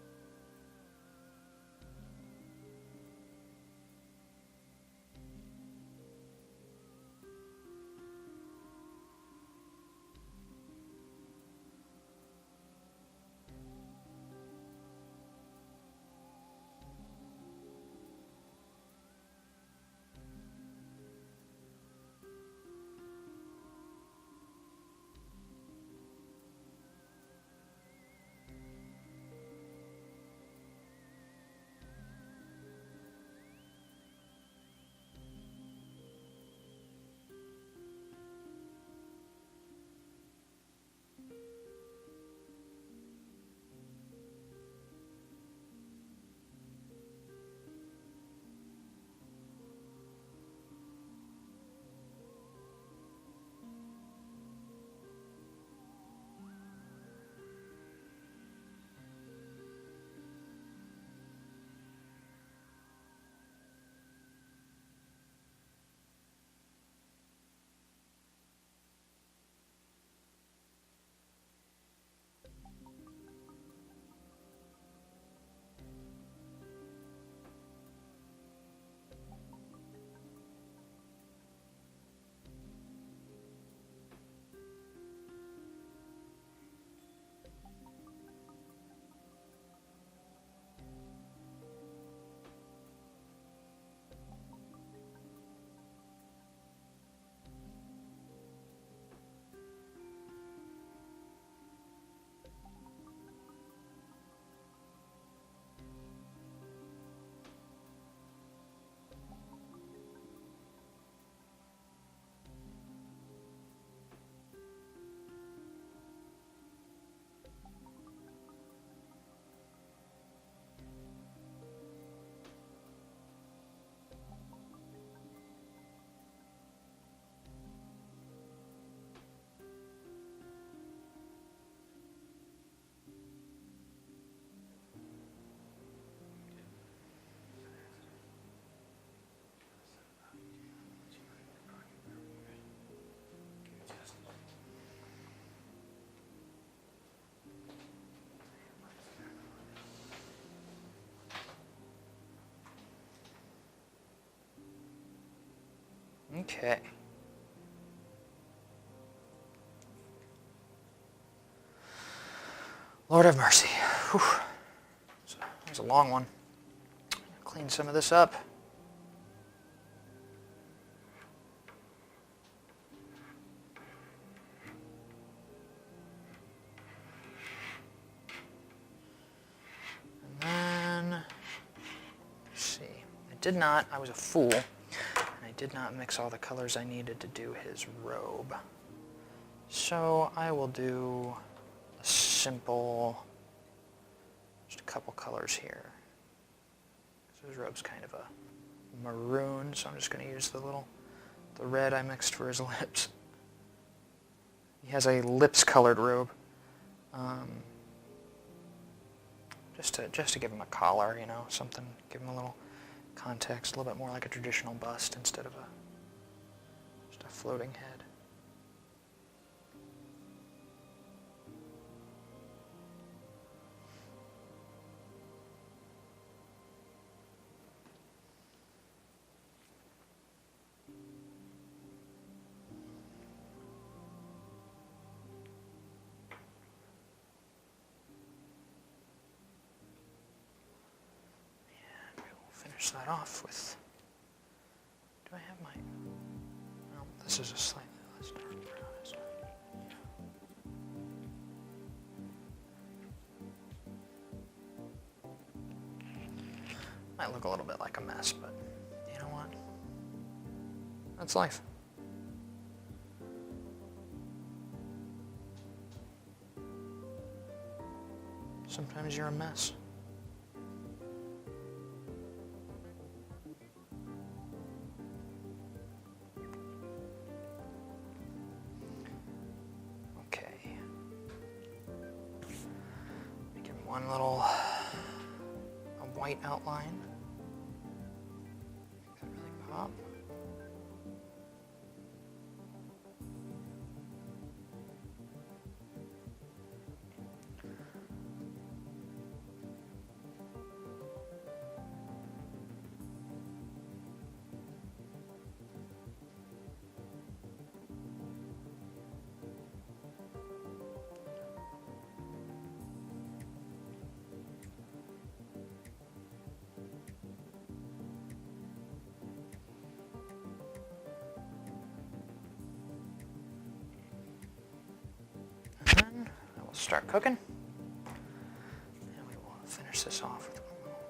okay. Lord have mercy. Whew. So, that was a long one. Clean some of this up. And then, let's see. I was a fool. I did not mix all the colors I needed to do his robe. So I will do a simple, just a couple colors here. So his robe's kind of a maroon, so I'm just going to use the red I mixed for his lips. He has a lips colored robe. Just to give him a collar, you know, something, give him a little context, a little bit more like a traditional bust instead of just a floating head. Finish that off with, do I have my, no, this is a slightly less dark brown, isn't it? Yeah. Might look a little bit like a mess, but you know what? That's life. Sometimes you're a mess. Okay. Making one little white outline. Does that really pop? Start cooking, and we will finish this off with one little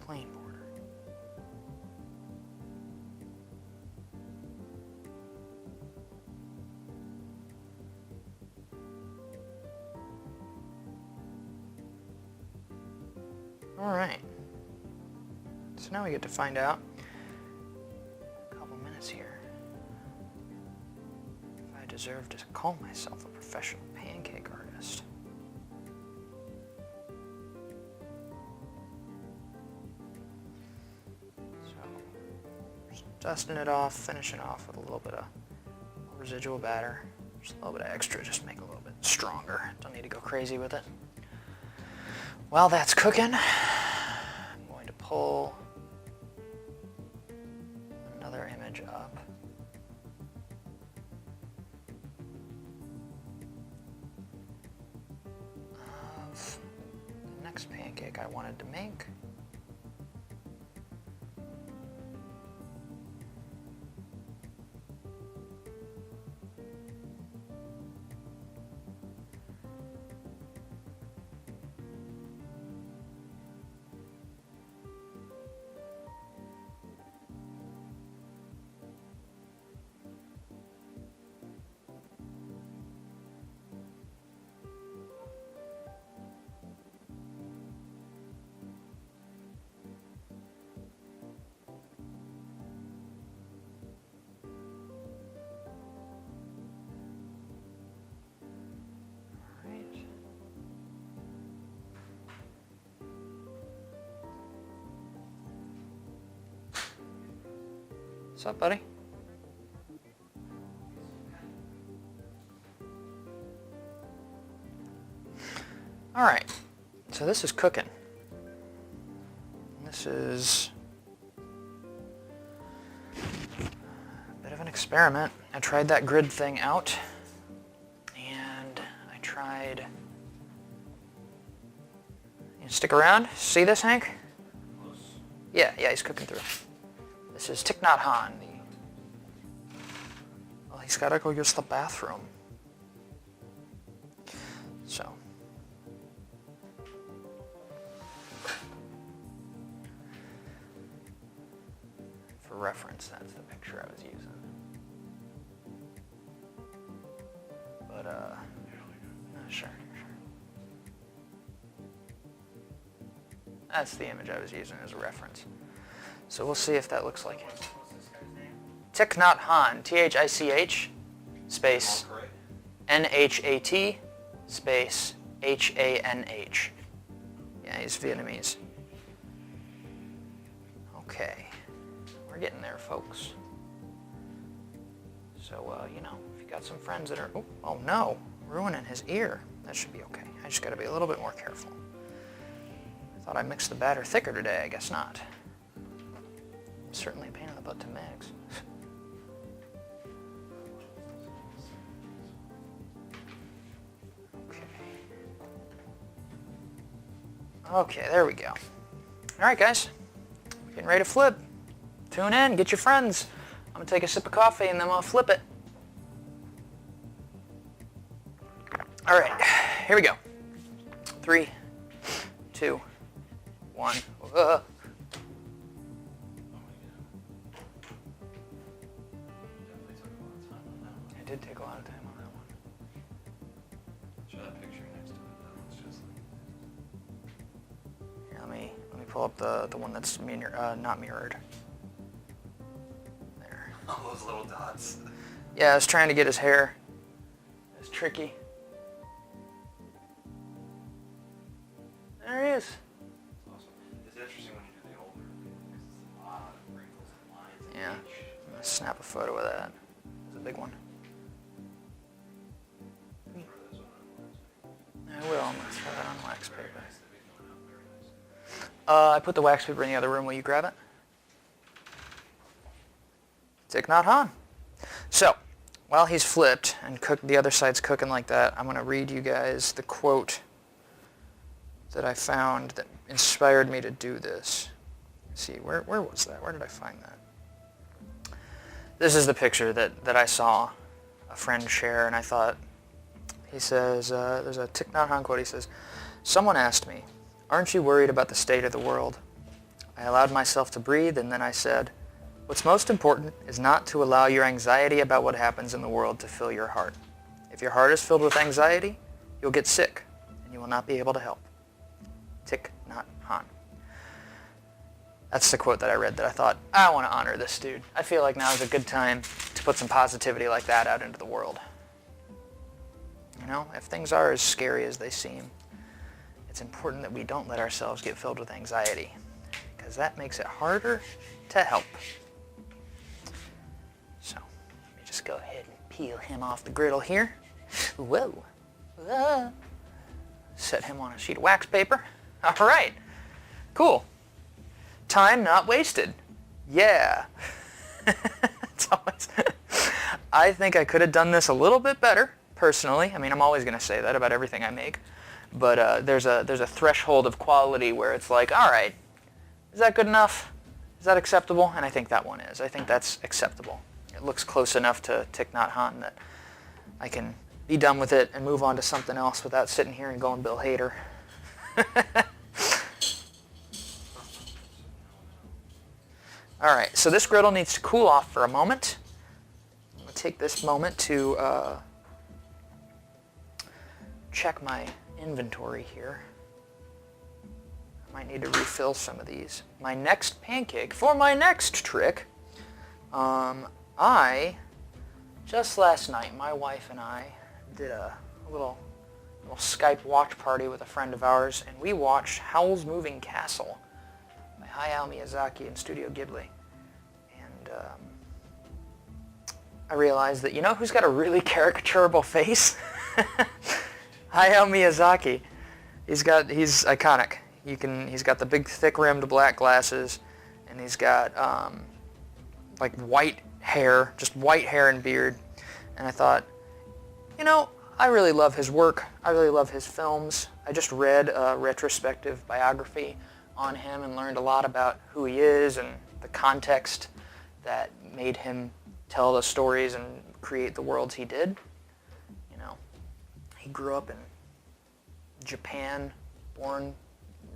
plain border. All right, so now we get to find out a couple minutes here. I deserve to call myself a professional pancake artist. So, just dusting it off, finishing off with a little bit of residual batter. Just a little bit of extra, just to make it a little bit stronger. Don't need to go crazy with it. While that's cooking, I'm going to pull another image up. Next pancake I wanted to make. What's up, buddy? All right, so this is cooking. This is a bit of an experiment. I tried that grid thing out, and I tried... You stick around? See this, Hank? Yeah, he's cooking through. This is Thich Nhat Hanh. Well, he's got to go use the bathroom. So. For reference, that's the picture I was using. But, sure. That's the image I was using as a reference. So we'll see if that looks like it. Thich Nhat Hanh, T-H-I-C-H, space N-H-A-T, space H-A-N-H. Yeah, he's Vietnamese. Okay, we're getting there, folks. So, you know, if you got some friends that are, oh no, ruining his ear, that should be okay. I just got to be a little bit more careful. I thought I mixed the batter thicker today, I guess not. Certainly a pain in the butt to mix. Okay, there we go. All right, guys. Getting ready to flip. Tune in, get your friends. I'm going to take a sip of coffee and then I'll flip it. All right, here we go. 3, 2, 1. It did take a lot of time on that one. Show that picture next to it. That one's just like... Here, let me pull up the one that's not mirrored. There. All those little dots. Yeah, I was trying to get his hair. It's tricky. There he is. It's awesome. It's interesting when you do the older because it's a lot of wrinkles and lines. And Yeah. each. I'm gonna snap a photo of that. It's a big one. Throw this one on. I will. I'm gonna throw that on wax Very paper. nice. That'd be going out very nice. I put the wax paper in the other room. Will you grab it? Thich Nhat Hanh. So, while he's flipped and the other side's cooking like that, I'm going to read you guys the quote that I found that inspired me to do this. Let's see, where was that? Where did I find that? This is the picture that I saw a friend share, and I thought, he says, there's a Thich Nhat Hanh quote. He says, "Someone asked me, 'Aren't you worried about the state of the world?' I allowed myself to breathe, and then I said, 'What's most important is not to allow your anxiety about what happens in the world to fill your heart. If your heart is filled with anxiety, you'll get sick, and you will not be able to help.'" Thich Nhat Hanh. That's the quote that I read that I thought, I want to honor this dude. I feel like now is a good time to put some positivity like that out into the world. You know, if things are as scary as they seem, it's important that we don't let ourselves get filled with anxiety, because that makes it harder to help. So, let me just go ahead and peel him off the griddle here. Whoa. Ah. Set him on a sheet of wax paper. All right. Cool. Time not wasted. Yeah. It's always I think I could have done this a little bit better, personally. I mean, I'm always going to say that about everything I make. But there's a threshold of quality where it's like, all right, is that good enough? Is that acceptable? And I think that one is. I think that's acceptable. It looks close enough to Thich Nhat Hanh that I can be done with it and move on to something else without sitting here and going Bill Hader. All right, so this griddle needs to cool off for a moment. I'm going to take this moment to check my inventory here. I might need to refill some of these. My next pancake, for my next trick, just last night, my wife and I did a little Skype watch party with a friend of ours, and we watched Howl's Moving Castle by Hayao Miyazaki and Studio Ghibli. And I realized that, you know who's got a really caricaturable face? Hayao Miyazaki. He's iconic. He's got the big thick rimmed black glasses, and he's got like white hair, just white hair and beard. And I thought, you know, I really love his work. I really love his films. I just read a retrospective biography on him and learned a lot about who he is and the context that made him tell the stories and create the worlds he did. You know, he grew up in Japan, born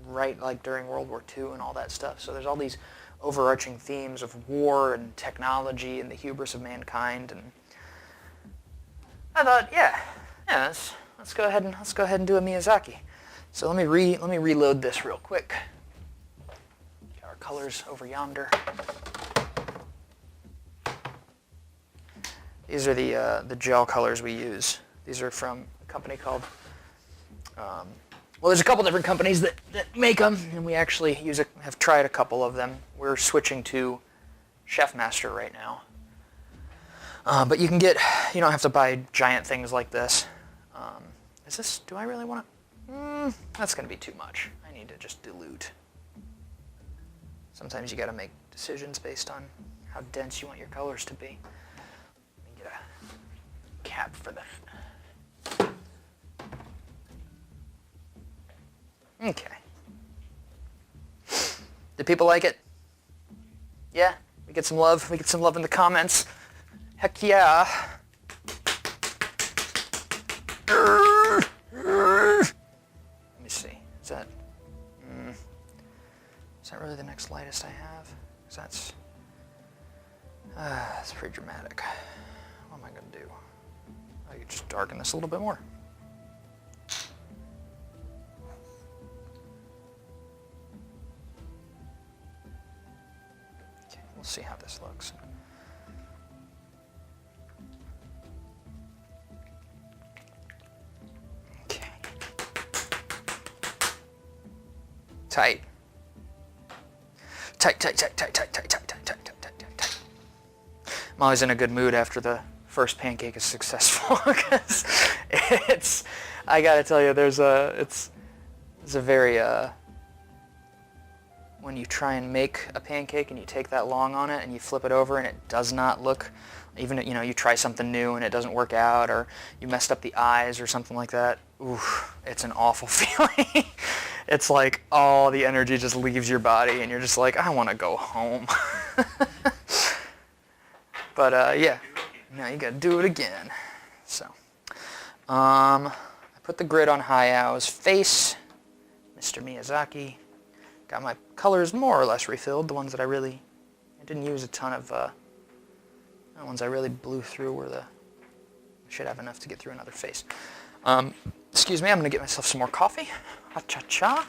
right like during World War II and all that stuff. So there's all these overarching themes of war and technology and the hubris of mankind. And I thought, yeah, let's go ahead and do a Miyazaki. So let me reload this real quick. Got our colors over yonder. These are the gel colors we use. These are from a company called, well, there's a couple different companies that make them, and we actually have tried a couple of them. We're switching to Chef Master right now. But you don't have to buy giant things like this. Do I really want to? That's going to be too much. I need to just dilute. Sometimes you got to make decisions based on how dense you want your colors to be. Let me get a cap for that. Okay. Did people like it? Yeah? We get some love? We get some love in the comments? Heck yeah. Let me see. Is that really the next lightest I have? Because that's pretty dramatic. What am I going to do? I could just darken this a little bit more. Okay, we'll see how this looks. Okay. Tight. Tight, tight, tight, tight, tight, tight, tight, tight, tight, tight, tight, tight. I'm always in a good mood after the first pancake is successful because I gotta tell you, it's a very, when you try and make a pancake and you take that long on it and you flip it over and it does not look, even, you try something new and it doesn't work out, or you messed up the eyes or something like that, oof, it's an awful feeling. It's like all the energy just leaves your body and you're just like, I want to go home. But yeah, now you got to do it again. So, I put the grid on Hayao's face, Mr. Miyazaki. Got my colors more or less refilled. The ones that I didn't use a ton of, the ones I really blew through were I should have enough to get through another face. Excuse me, I'm going to get myself some more coffee. Ha-cha-cha.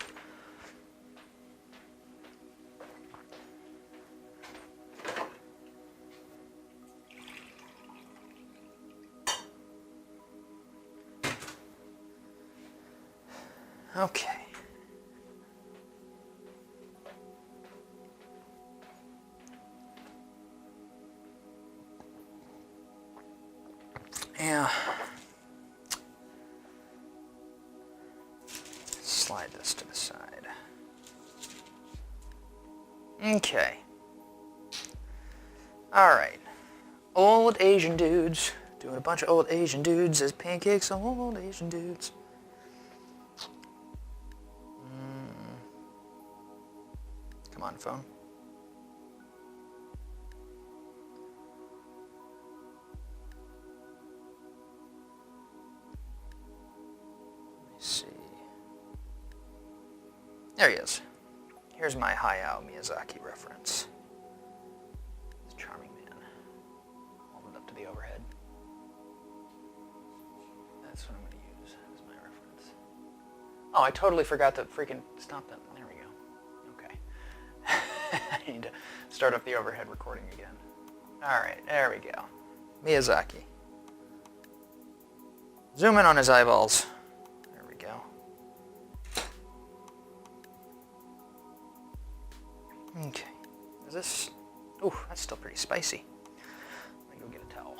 Okay. Yeah. Slide this to the side. Okay. Alright. Old Asian dudes. Doing a bunch of old Asian dudes as pancakes. Old Asian dudes. Come on, phone. Let me see. There he is. Here's my Hayao Miyazaki reference. This charming man. Hold it up to the overhead. That's what I'm going to use as my reference. Oh, I totally forgot to freaking stop that. There we go. Okay. I need to start up the overhead recording again. Alright, there we go. Miyazaki. Zoom in on his eyeballs. There we go. Okay. Is this... Ooh, that's still pretty spicy. Let me go get a towel.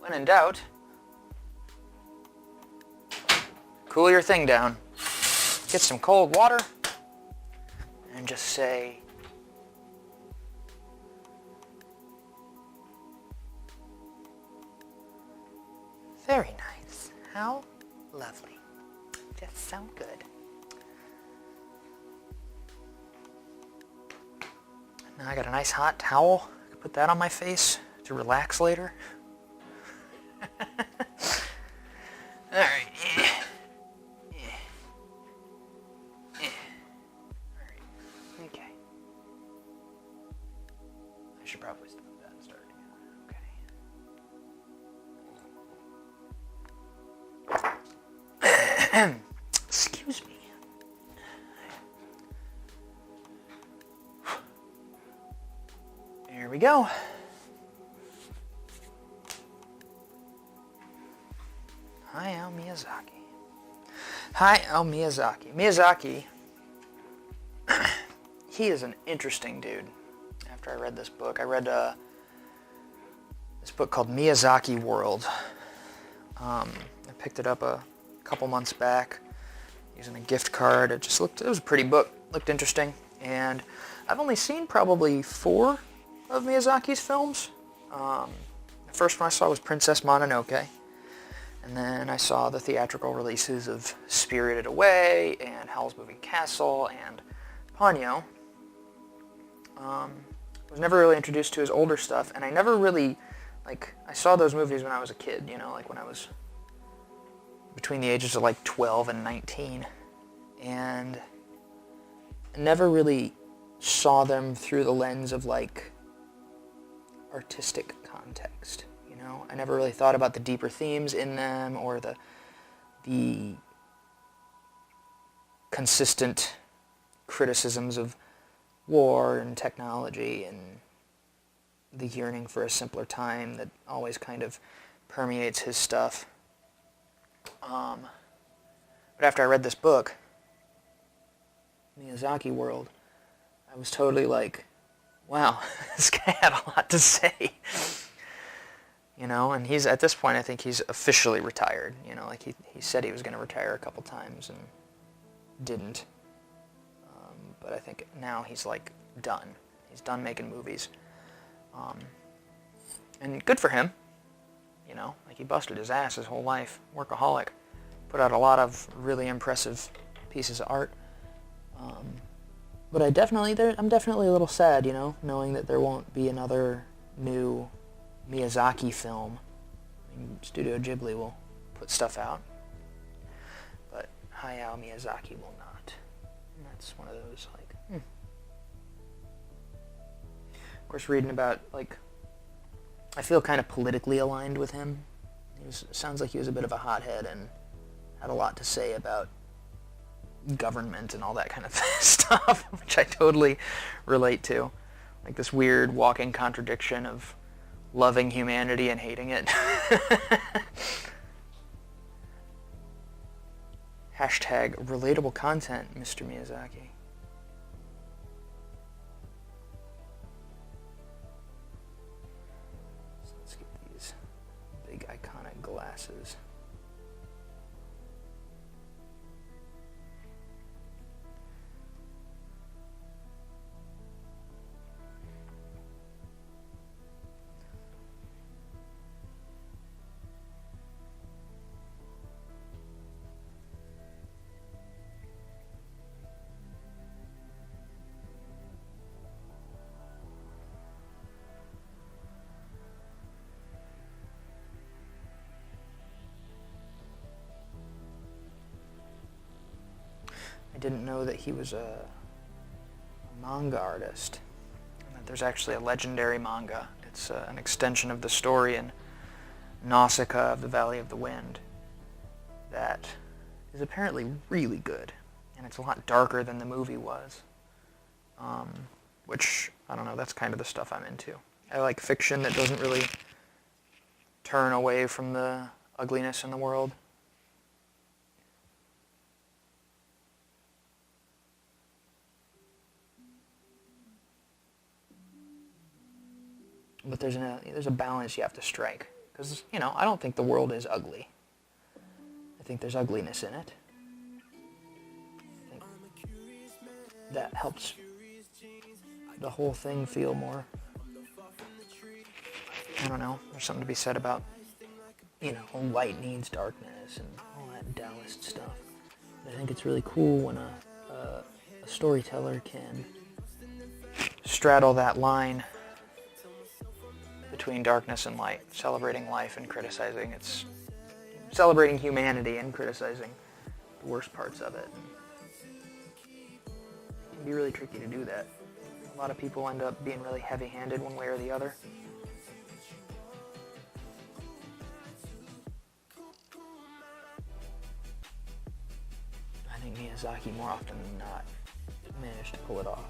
When in doubt, cool your thing down. Get some cold water and just say, very nice. How lovely. Just so good. Now I got a nice hot towel. I can put that on my face to relax later. All right. Okay. I should probably stop that and start again. Okay. Excuse me. There we go. Hayao Miyazaki. Hayao Miyazaki. Miyazaki, he is an interesting dude. After I read this book, I read this book called Miyazaki World. I picked it up a couple months back using a gift card. It was a pretty book. Looked interesting. And I've only seen probably 4 of Miyazaki's films. The first one I saw was Princess Mononoke. And then I saw the theatrical releases of Spirited Away and Howl's Moving Castle and Ponyo. Was never really introduced to his older stuff, and I never really, I saw those movies when I was a kid, when I was between the ages of like 12 and 19, and never really saw them through the lens of like artistic context. You know, I never really thought about the deeper themes in them or the consistent criticisms of war and technology and the yearning for a simpler time that always kind of permeates his stuff. But after I read this book, Miyazaki World, I was totally like, wow, this guy had a lot to say. You know, and he's, at this point, I think he's officially retired. You know, like he said he was going to retire a couple times and didn't. But I think now he's like done. He's done making movies. And good for him. You know, like he busted his ass his whole life. Workaholic. Put out a lot of really impressive pieces of art. But I'm definitely a little sad, you know, knowing that there won't be another new Miyazaki film. I mean, Studio Ghibli will put stuff out, but Hayao Miyazaki will not. And that's one of those, like, Of course, reading about, like, I feel kind of politically aligned with him. Sounds like he was a bit of a hothead and had a lot to say about government and all that kind of stuff, which I totally relate to. Like this weird walking contradiction of loving humanity and hating it. Hashtag relatable content, Mr. Miyazaki. So let's get these big iconic glasses. I didn't know that he was a manga artist. And that there's actually a legendary manga. It's an extension of the story in Nausicaa of the Valley of the Wind that is apparently really good. And it's a lot darker than the movie was. Which, I don't know, that's kind of the stuff I'm into. I like fiction that doesn't really turn away from the ugliness in the world. But there's a balance you have to strike. Because, you know, I don't think the world is ugly. I think there's ugliness in it. I think that helps the whole thing feel more, I don't know, there's something to be said about, you know, light needs darkness and all that Taoist stuff. I think it's really cool when a storyteller can straddle that line between darkness and light, celebrating life and criticizing celebrating humanity and criticizing the worst parts of it. It can be really tricky to do that. A lot of people end up being really heavy-handed one way or the other. I think Miyazaki, more often than not, managed to pull it off.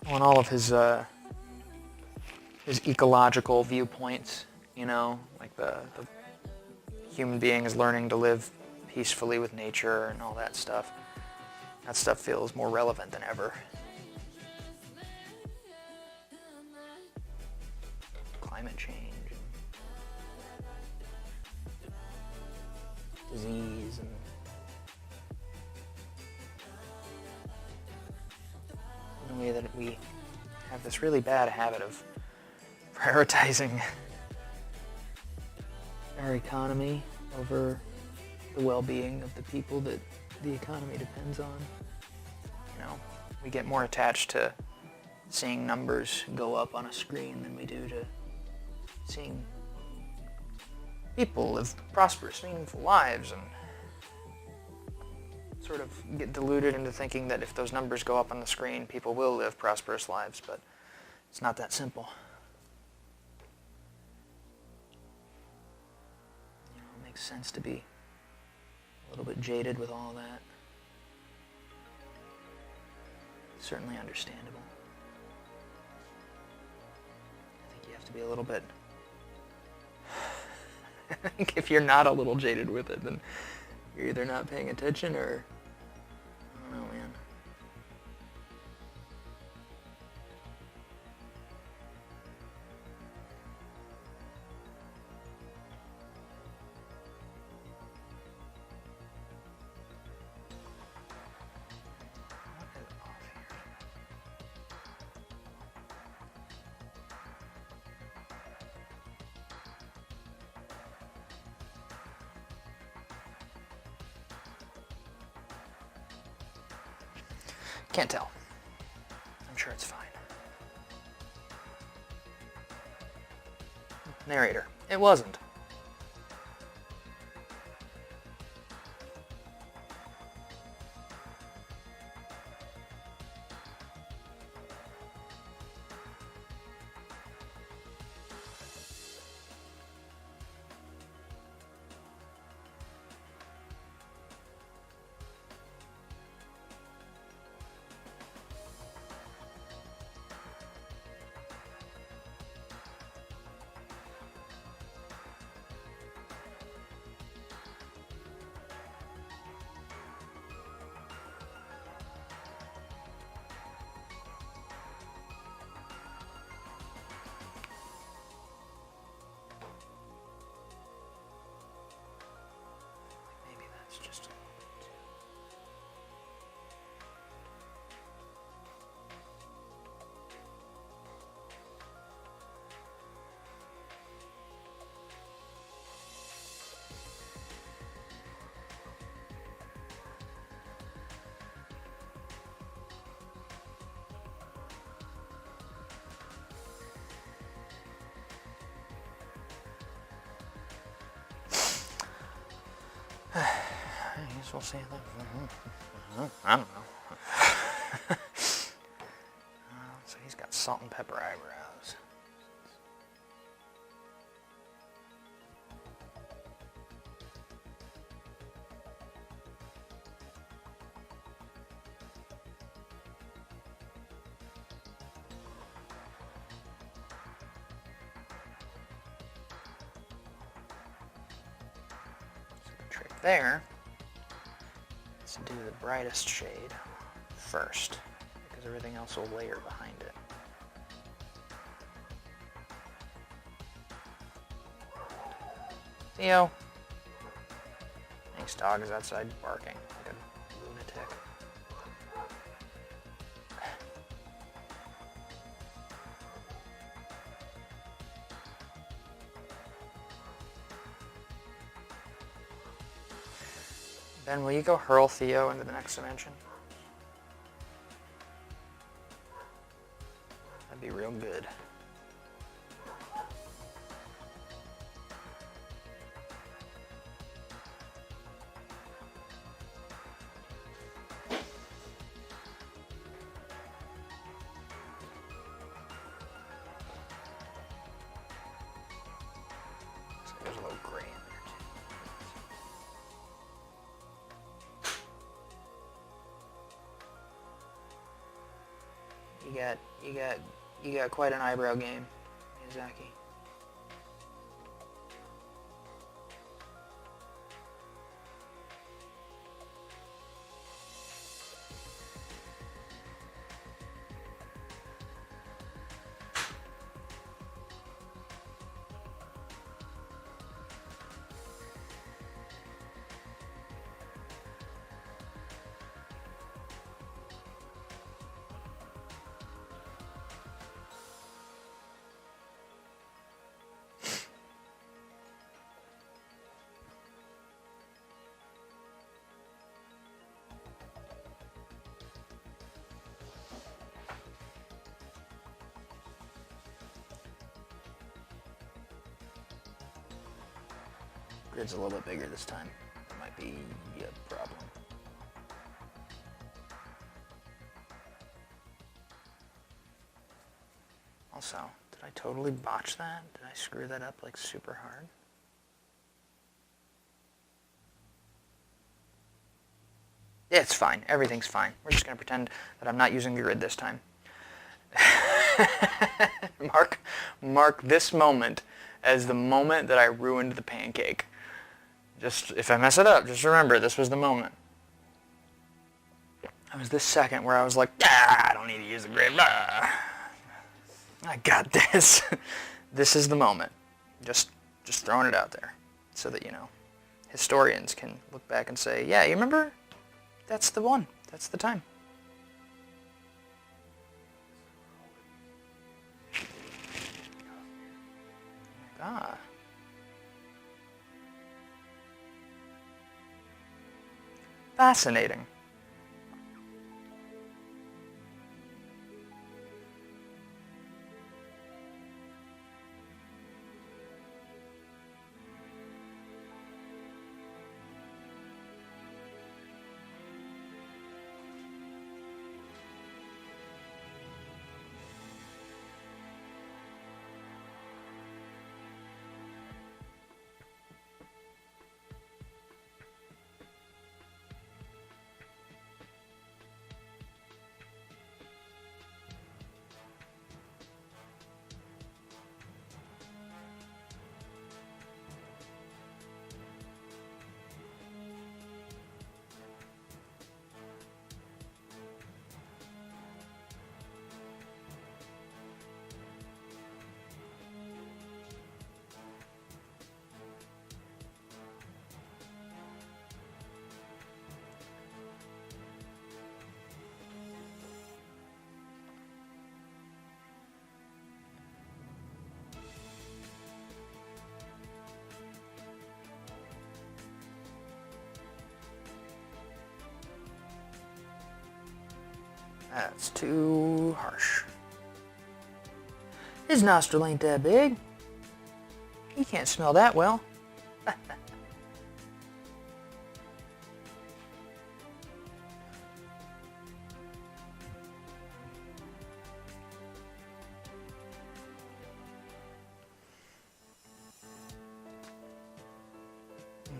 On all of his ecological viewpoints, you know, like the human being is learning to live peacefully with nature and all that stuff. That stuff feels more relevant than ever. Climate change and disease and the way that we have this really bad habit of prioritizing our economy over the well-being of the people that the economy depends on. You know, we get more attached to seeing numbers go up on a screen than we do to seeing people live prosperous, meaningful lives, and sort of get deluded into thinking that if those numbers go up on the screen, people will live prosperous lives, but it's not that simple. You know, it makes sense to be a little bit jaded with all that. Certainly understandable. I think you have to be a little bit... I think if you're not a little jaded with it, then you're either not paying attention or... I don't know, man. Can't tell. I'm sure it's fine. Narrator. It wasn't. Just I guess we'll see. I don't know. So he's got salt and pepper eyebrows. So the trick there is to do the brightest shade first, because everything else will layer behind it. Theo. Thanks, dog is outside barking like a lunatic. Ben, will you go hurl Theo into the next dimension? That'd be real good. So there's a little gray in there too. You got quite an eyebrow game, Miyazaki. Grid's a little bit bigger this time. That might be a problem. Also, did I totally botch that? Did I screw that up like super hard? Yeah, it's fine. Everything's fine. We're just going to pretend that I'm not using the grid this time. Mark this moment as the moment that I ruined the pancake. Just, if I mess it up, just remember, this was the moment. It was this second where I was like, I don't need to use the grid. I got this. This is the moment. Just throwing it out there so that, historians can look back and say, yeah, you remember? That's the one. That's the time. Ah. Fascinating. That's too harsh. His nostril ain't that big. He can't smell that well.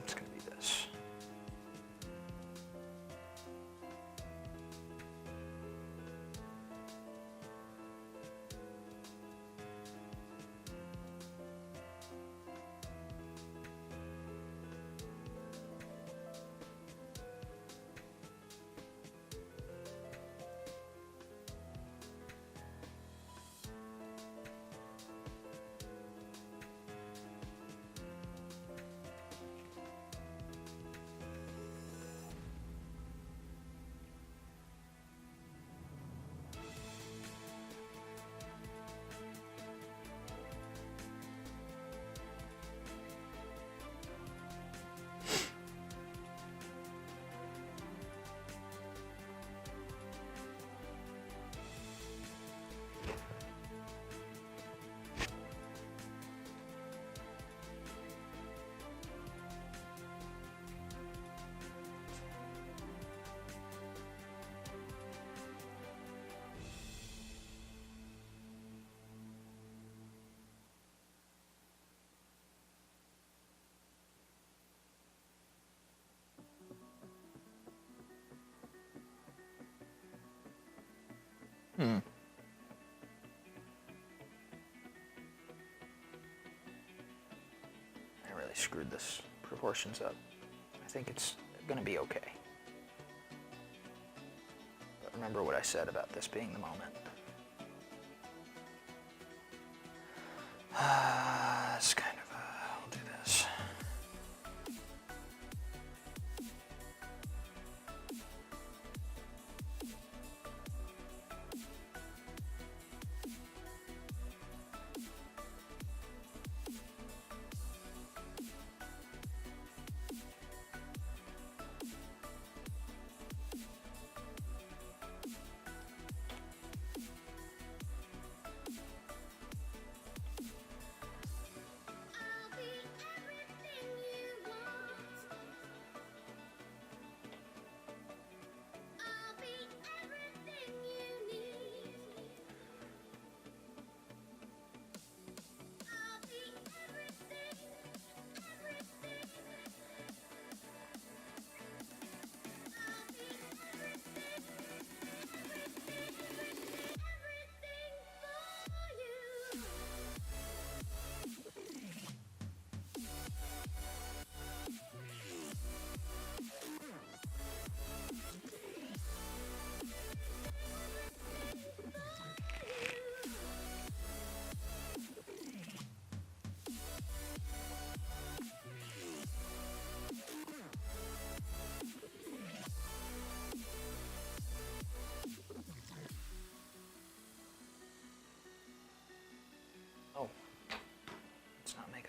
It's gonna be this. I really screwed this proportions up. I think it's gonna be okay. But remember what I said about this being the moment. It's kind of I'll do this.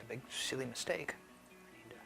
big silly mistake. I need to...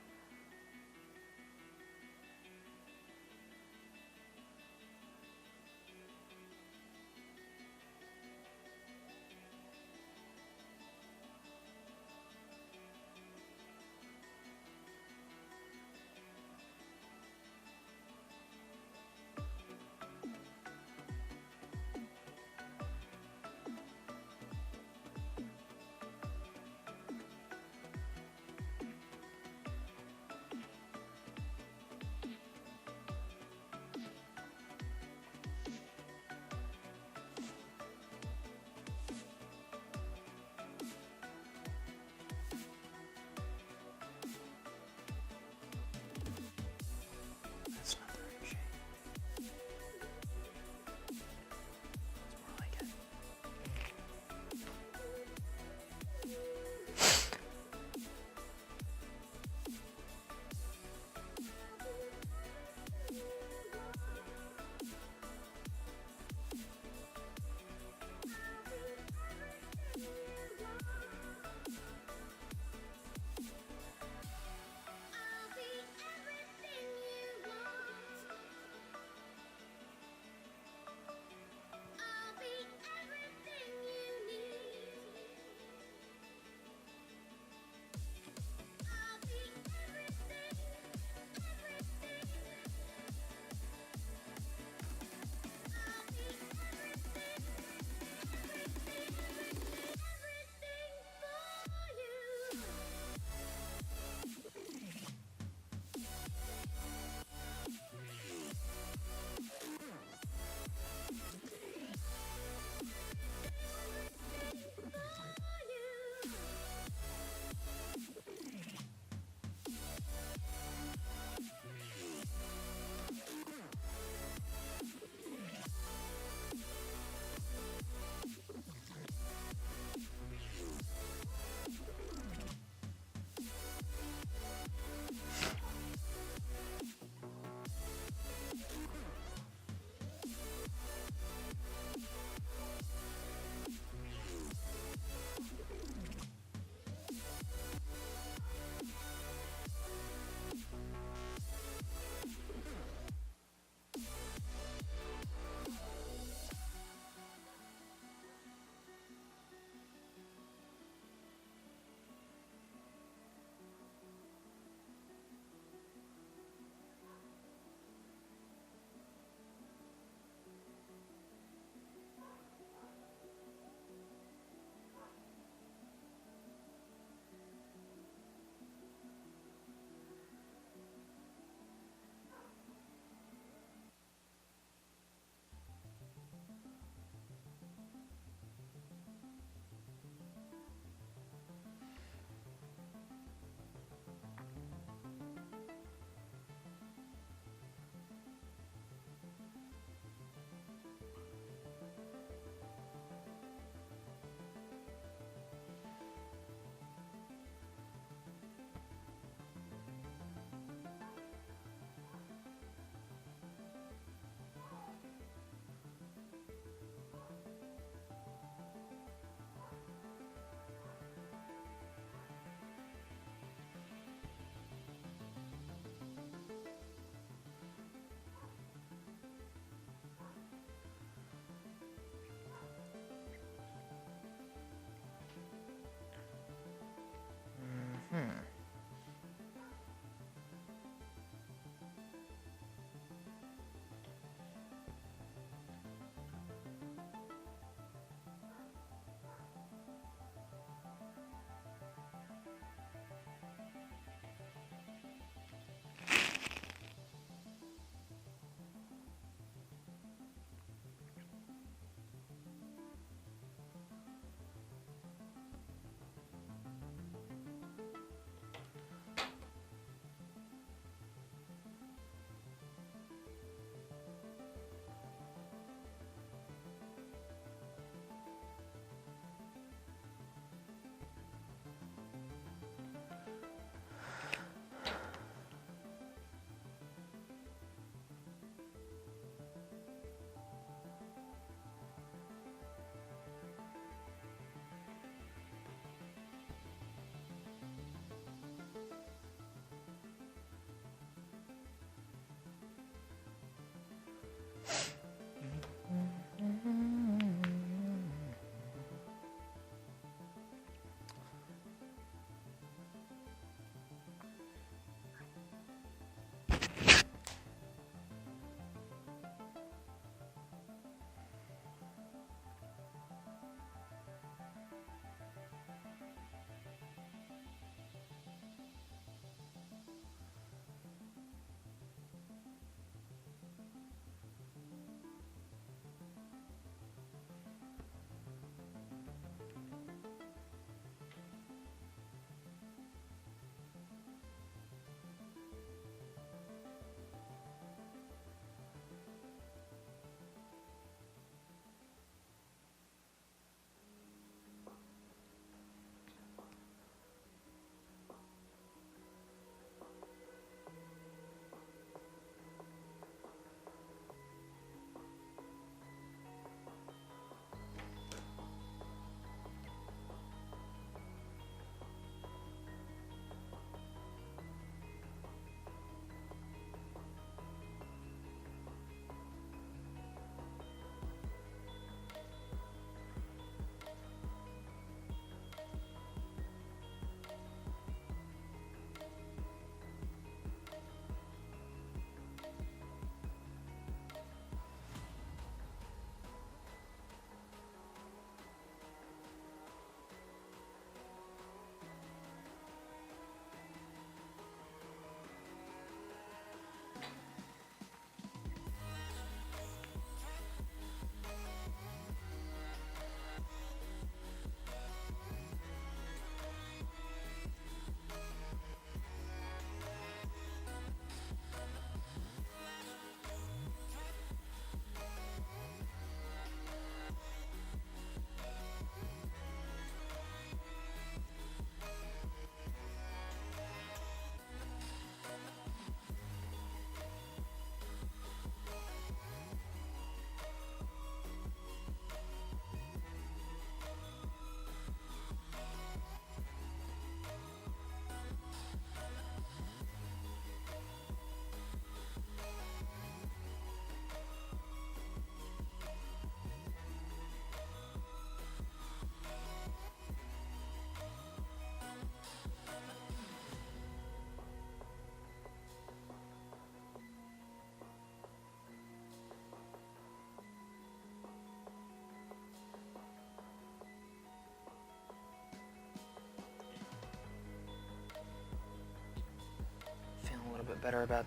little bit better about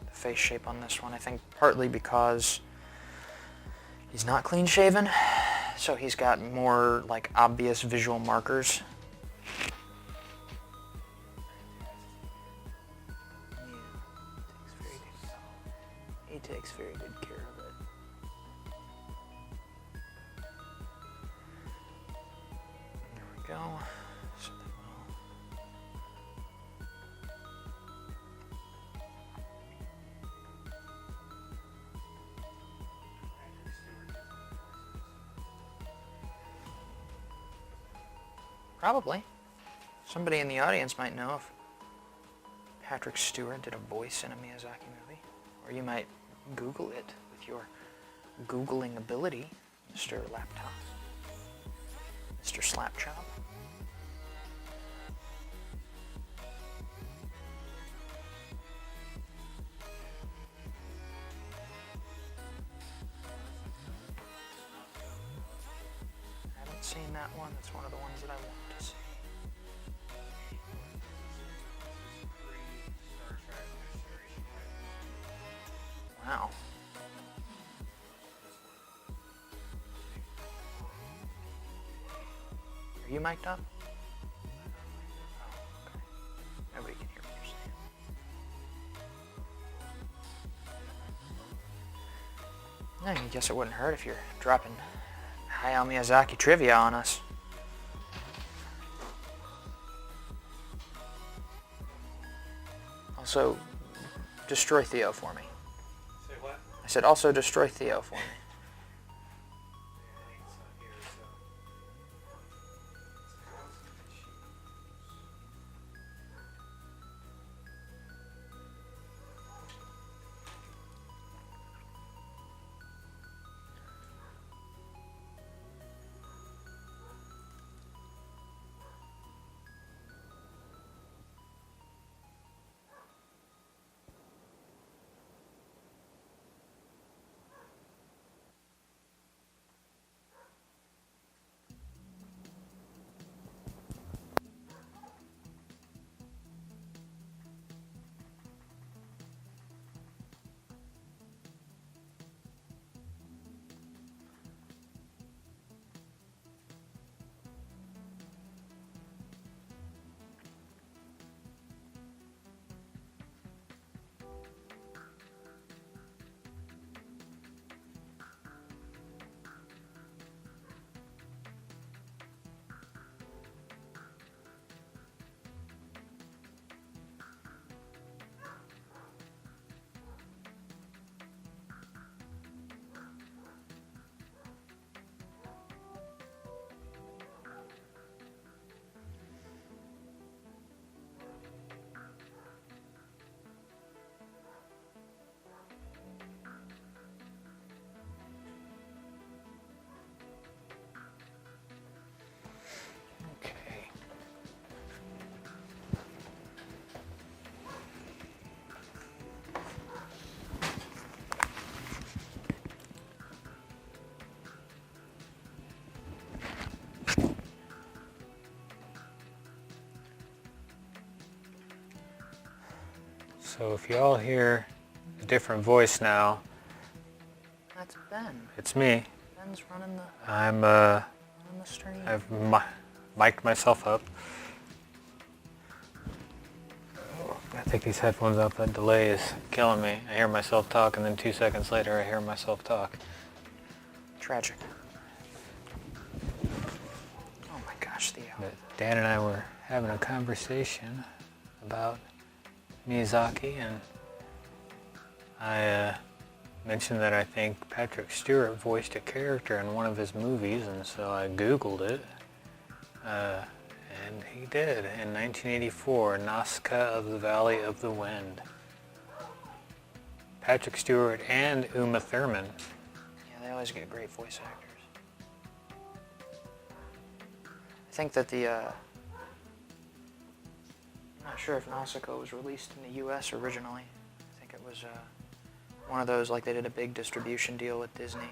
the face shape on this one. I think partly because he's not clean shaven, so he's got more like obvious visual markers. He takes very good care of it. There we go. So then probably. Somebody in the audience might know if Patrick Stewart did a voice in a Miyazaki movie. Or you might Google it with your Googling ability, Mr. Laptop. Mr. Slapchop. I haven't seen that one. That's one of the ones that I want to see. Wow. Are you mic'd up? Oh, okay. Nobody can hear what you're saying. I guess it wouldn't hurt if you're dropping Hayao Miyazaki trivia on us. Also, destroy Theo for me. Say what? I said also destroy Theo for me. So if y'all hear a different voice now, That's Ben. it's me. Ben's running the I've stream. mic'd myself up. Gotta take these headphones off. That delay is killing me. I hear myself talk, and then 2 seconds later, I hear myself talk. Tragic. Oh my gosh, Theo. But Dan and I were having a conversation about Miyazaki, and I mentioned that I think Patrick Stewart voiced a character in one of his movies, and so I Googled it, and he did in 1984, Nazca of the Valley of the Wind. Patrick Stewart and Uma Thurman. Yeah, they always get great voice actors. I think that I'm not sure if Nausicaa was released in the U.S. originally. I think it was one of those, like they did a big distribution deal with Disney.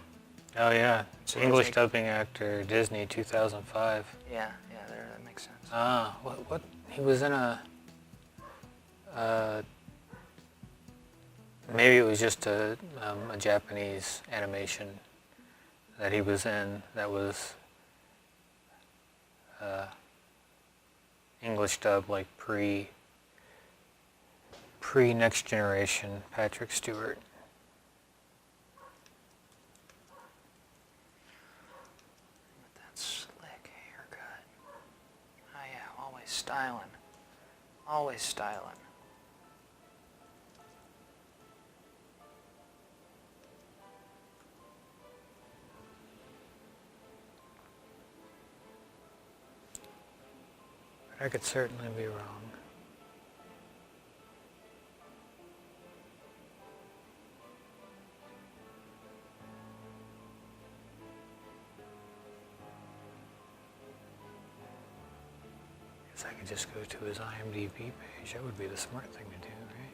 Oh yeah, So English they- dubbing actor, Disney, 2005. Yeah, that makes sense. Ah, what? He was in a Maybe it was just a Japanese animation that he was in that was English dub, like pre Next Generation Patrick Stewart. With that slick haircut. Oh yeah, always styling. Always styling. But I could certainly be wrong. Guess I could just go to his IMDb page. That would be the smart thing to do, right?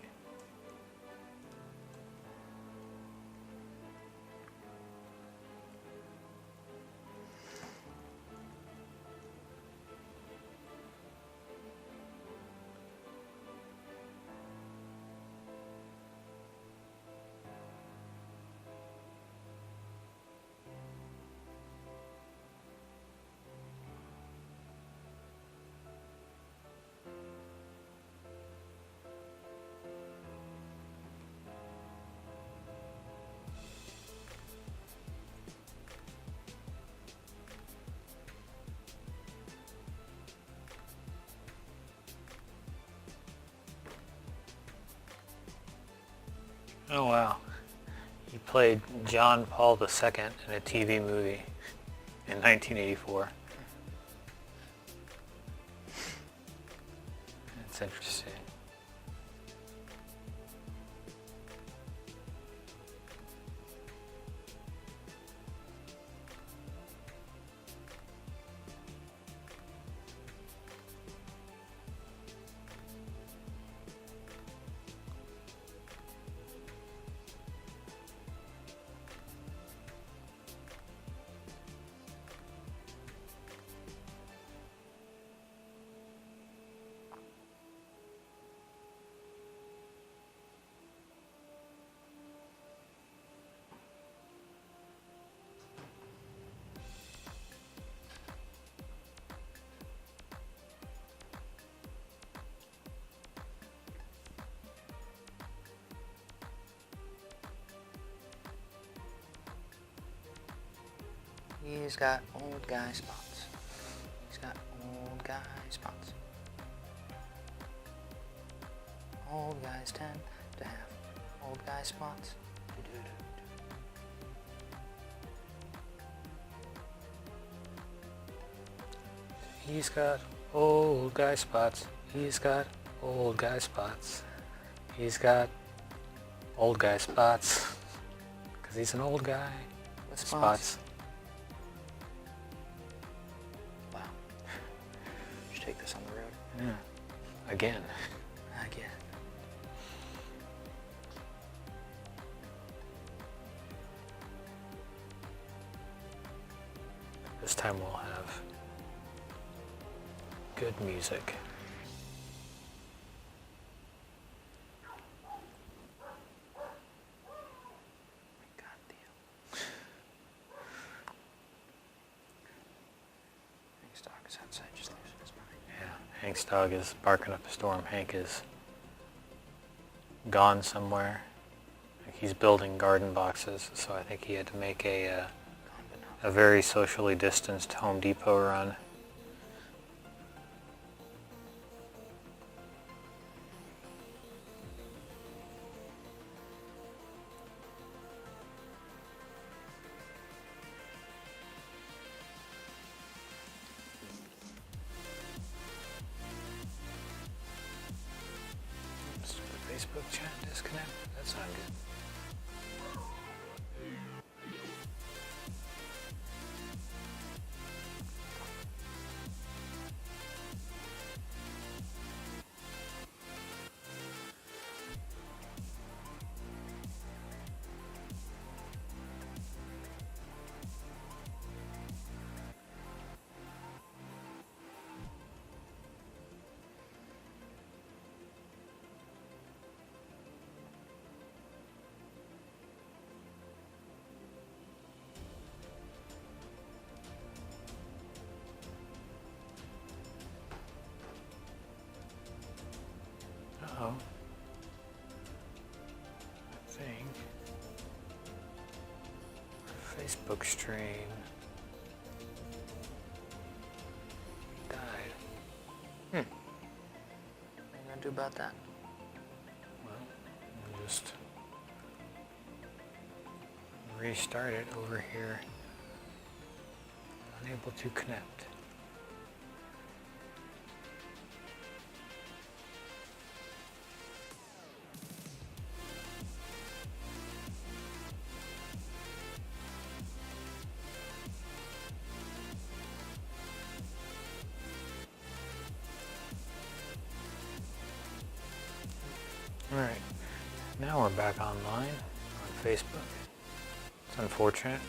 Oh wow. He played John Paul II in a TV movie in 1984. That's interesting. He's got old guy spots. He's got old guy spots. Old guys tend to have old guy spots. He's got old guy spots. He's got old guy spots. He's got old guy spots. Because he's an old guy With spots. Wow. Should take this on the road. Yeah. Again. Again. This time we'll have good music. God damn. Thanks, dog is outside just losing his mind. Yeah, Hank's dog is barking up a storm. Hank is gone somewhere. Like he's building garden boxes, so I think he had to make a very socially distanced Home Depot run. Stupid Facebook chat disconnect. That's not good. Uh-oh. I think our Facebook stream died. What are you gonna do about that? Well, we'll just restart it over here. Unable to connect. Alright, now we're back online on Facebook. It's unfortunate.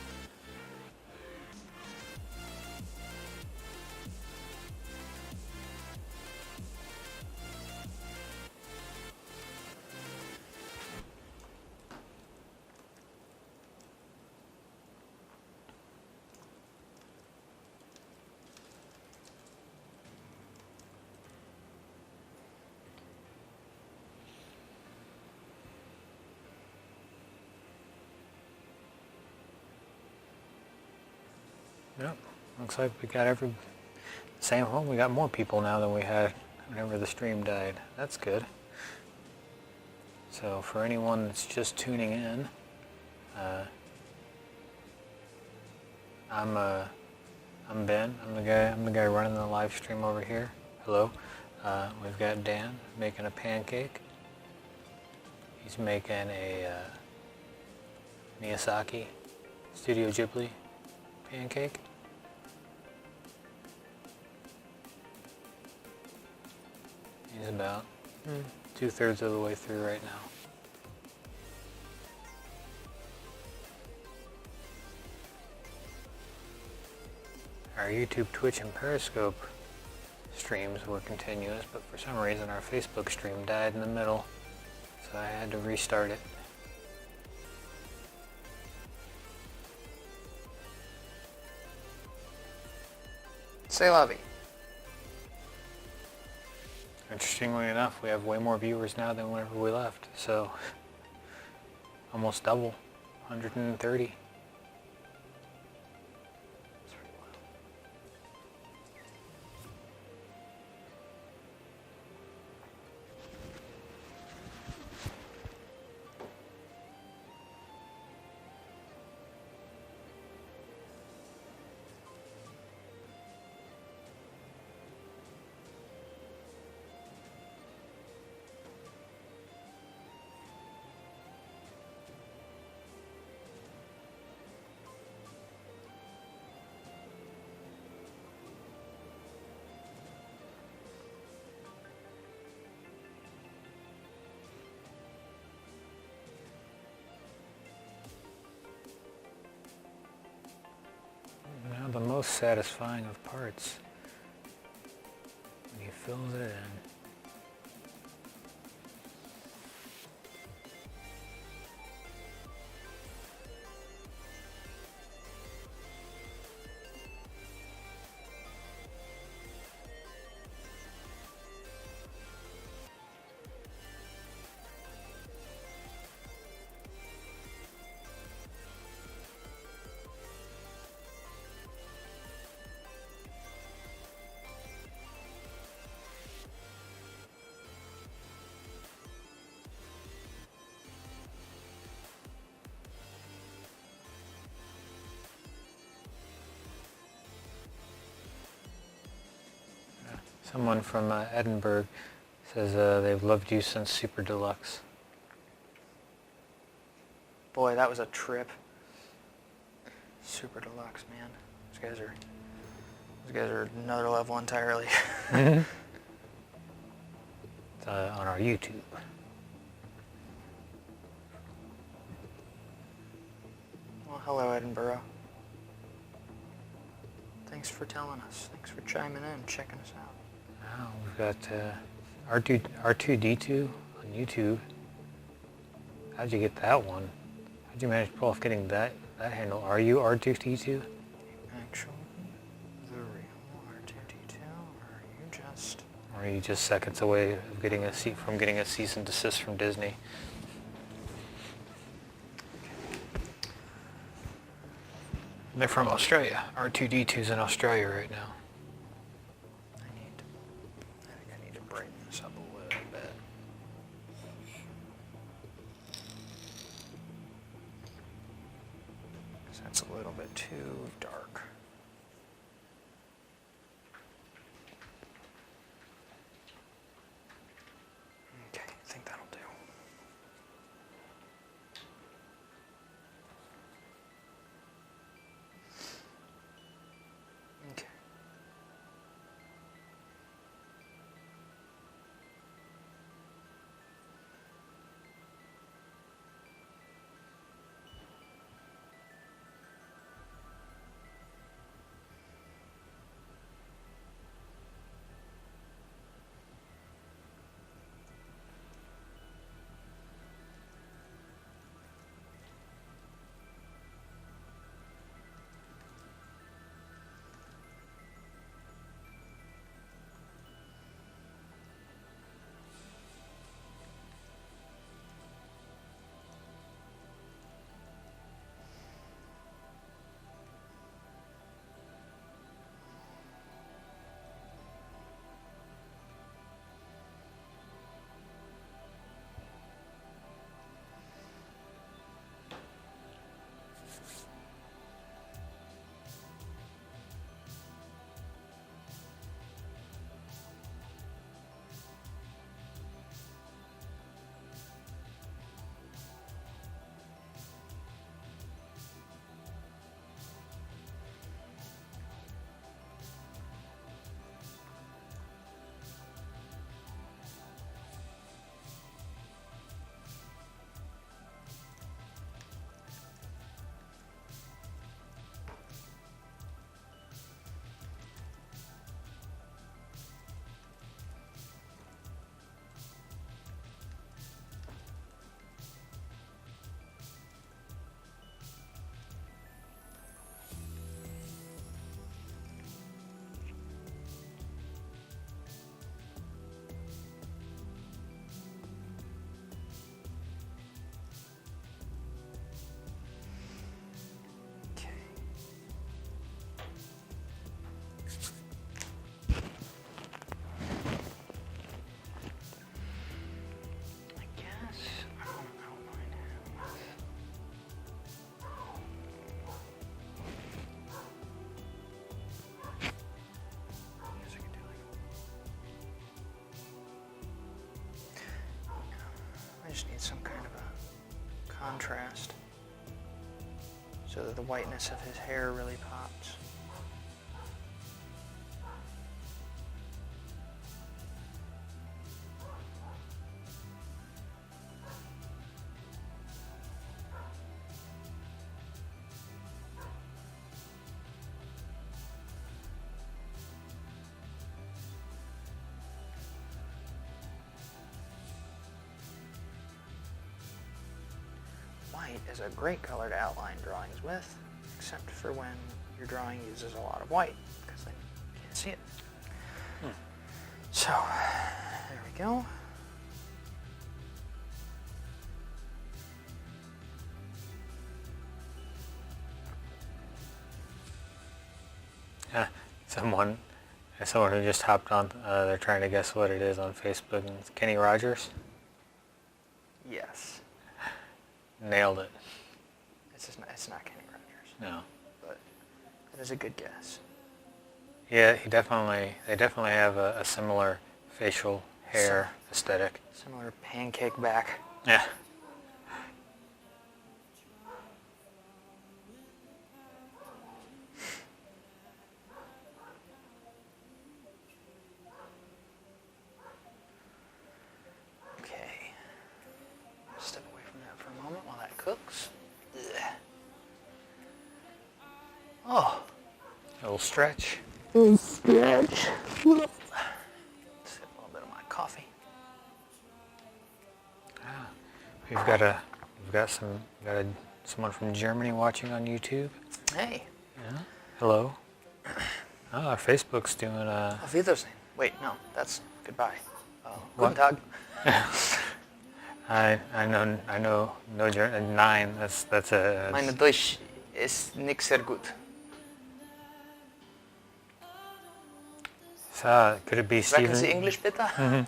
Yep, looks like we got same home. We got more people now than we had whenever the stream died. That's good. So for anyone that's just tuning in, I'm Ben. I'm the guy running the live stream over here. Hello. We've got Dan making a pancake. He's making a Miyazaki Studio Ghibli pancake. He's about 2/3 of the way through right now. Our YouTube, Twitch, and Periscope streams were continuous, but for some reason our Facebook stream died in the middle, so I had to restart it. Say la vie. Interestingly enough, we have way more viewers now than whenever we left, so almost double, 130. Now the most satisfying of parts, when he fills it in. Someone from Edinburgh says they've loved you since Super Deluxe. Boy, that was a trip. Super Deluxe, man. Those guys are another level entirely. It's on our YouTube. Well, hello, Edinburgh. Thanks for telling us. Thanks for chiming in, checking us out. Now we've got R2D2 on YouTube. How'd you get that one? How'd you manage to pull off getting that handle? Are you R2D2? Actually, the real R2D2, or are you just... Or are you just seconds away of getting a cease and desist from Disney? They're from Australia. R2-D2's in Australia right now. I think I need to brighten this up a little bit. Because that's a little bit too dark. Okay, I think that'll do. Okay. Just need some kind of a contrast so that the whiteness of his hair really pops. White is a great color to outline drawings with, except for when your drawing uses a lot of white, because then you can't see it. So, there we go. Someone who just hopped on, they're trying to guess what it is on Facebook, and it's Kenny Rogers. Yes. Nailed it. It's not Kenny Rogers. No. But it is a good guess. Yeah, they definitely have a similar facial hair aesthetic. Similar pancake back. Yeah. Okay. Step away from that for a moment while that cooks. Ugh. Oh. A little stretch. Sip a little bit of my coffee. We've got someone from Germany watching on YouTube. Hey. Yeah. Hello. Facebook's doing Auf Wiedersehen. Wait, no, that's goodbye. Oh, What? Guten Tag. I know no German. Nine. That's a. Meine Deutsch ist nicht sehr gut. Could it be Sprechen Sie Steven? English bitte?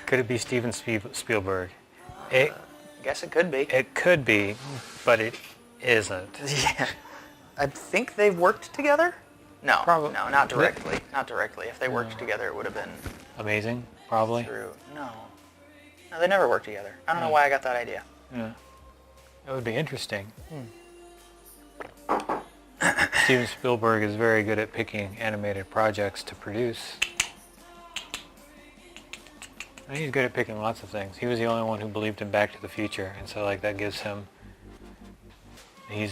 Could it be Steven Spielberg? It Guess it could be. it could be, but it isn't. Yeah. I think they've worked together? No. Probably. No, not directly. Not directly. If they worked together, it would have been Amazing, probably. through. No. No, they never worked together. I don't know why I got that idea. Yeah. That would be interesting. Steven Spielberg is very good at picking animated projects to produce. And he's good at picking lots of things. He was the only one who believed in Back to the Future, and so like that gives him. He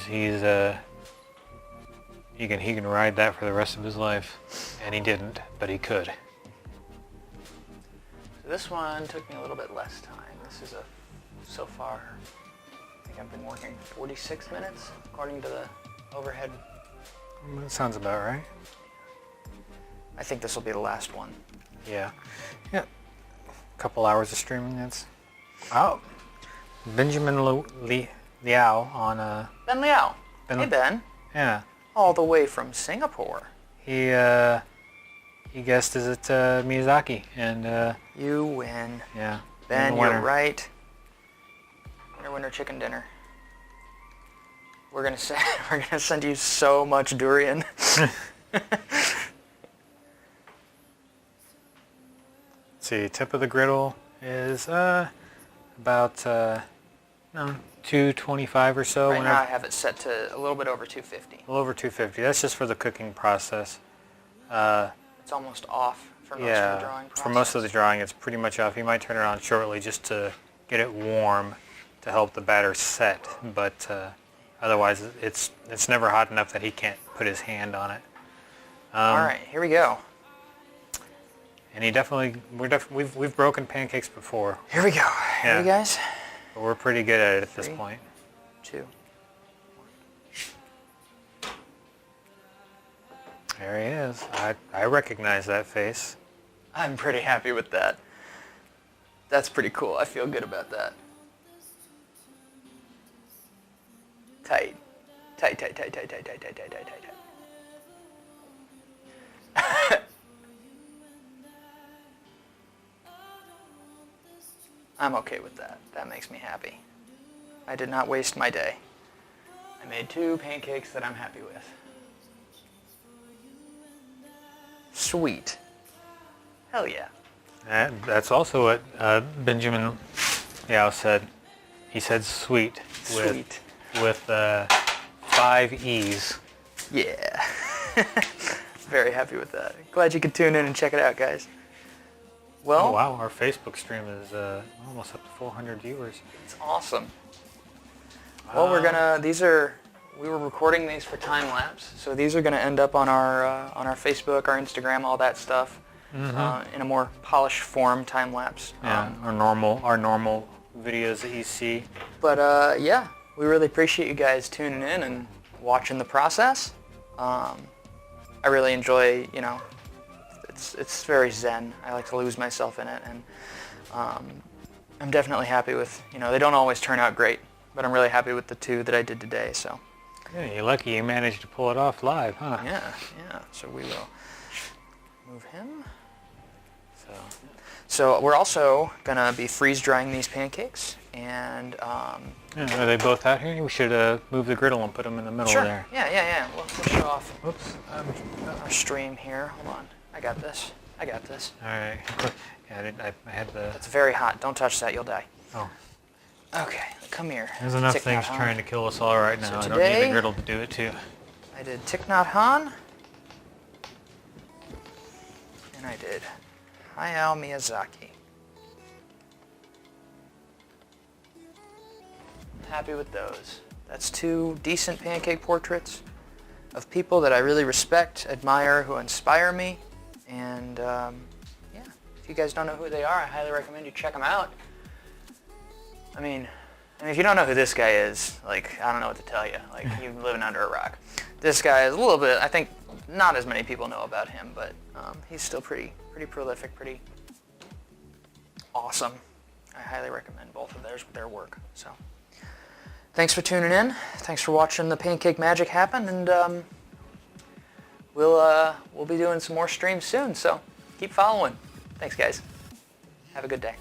can ride that for the rest of his life, and he didn't, but he could. So this one took me a little bit less time. This is so far, I think I've been working 46 minutes, according to the overhead. That sounds about right. I think this will be the last one. Yeah. Yeah. A couple hours of streaming. That's. Oh. Benjamin Liao on Ben Liao. Ben- Hey, Ben. yeah. All the way from Singapore. He guessed is it Miyazaki, and You win. yeah. Ben, the winner. you're right. Winner, chicken dinner. We're gonna send you so much durian. See, tip of the griddle is about 225 or so. Right now I have it set to a little bit over 250. A little over 250. That's just for the cooking process. It's almost off for most of the drawing process. For most of the drawing, it's pretty much off. You might turn it on shortly just to get it warm to help the batter set, but otherwise it's never hot enough that he can't put his hand on it. All right, here we go. And we've broken pancakes before. Here we go. Yeah. Ready, guys? But we're pretty good at it at this 3, point. 2. There he is. I recognize that face. I'm pretty happy with that. That's pretty cool. I feel good about that. Tight. Tight. I'm okay with that. That makes me happy. I did not waste my day. I made 2 pancakes that I'm happy with. Sweet. Hell yeah. That's also what Benjamin Liao said. He said sweet. Sweet. With 5 E's. Yeah. Very happy with that. Glad you could tune in and check it out, guys. Well, Oh, wow, our Facebook stream is almost up to 400 viewers. it's awesome. Well, we were recording these for time lapse, so these are gonna end up on our Facebook, our Instagram, all that stuff, in a more polished form, time lapse. Yeah, our normal videos that you see. But yeah, we really appreciate you guys tuning in and watching the process. I really enjoy, it's very zen. I like to lose myself in it, and I'm definitely happy with, they don't always turn out great, but I'm really happy with the 2 that I did today, so. Yeah, you're lucky you managed to pull it off live, huh? Yeah, so we will move him. So we're also gonna be freeze drying these pancakes, and Yeah, are they both out here? We should move the griddle and put them in the middle sure. there. Yeah. We'll show off Oops. our stream here. Hold on. I got this. All right. Yeah, I had the... It's very hot. Don't touch that. You'll die. Oh. Okay, come here. There's enough Thich things Nhat Hanh. trying to kill us all right now. So I don't need today- the griddle to do it too. I did Thich Nhat Hanh, and I did Hayao Miyazaki. Happy with those. That's 2 decent pancake portraits of people that I really respect, admire, who inspire me. And yeah, if you guys don't know who they are, I highly recommend you check them out. I mean, if you don't know who this guy is, I don't know what to tell you. You're living under a rock. This guy is a little bit, I think, not as many people know about him, but he's still pretty prolific, pretty awesome. I highly recommend both of their work. So, thanks for tuning in. Thanks for watching the pancake magic happen, and we'll be doing some more streams soon. So, keep following. Thanks, guys. Have a good day.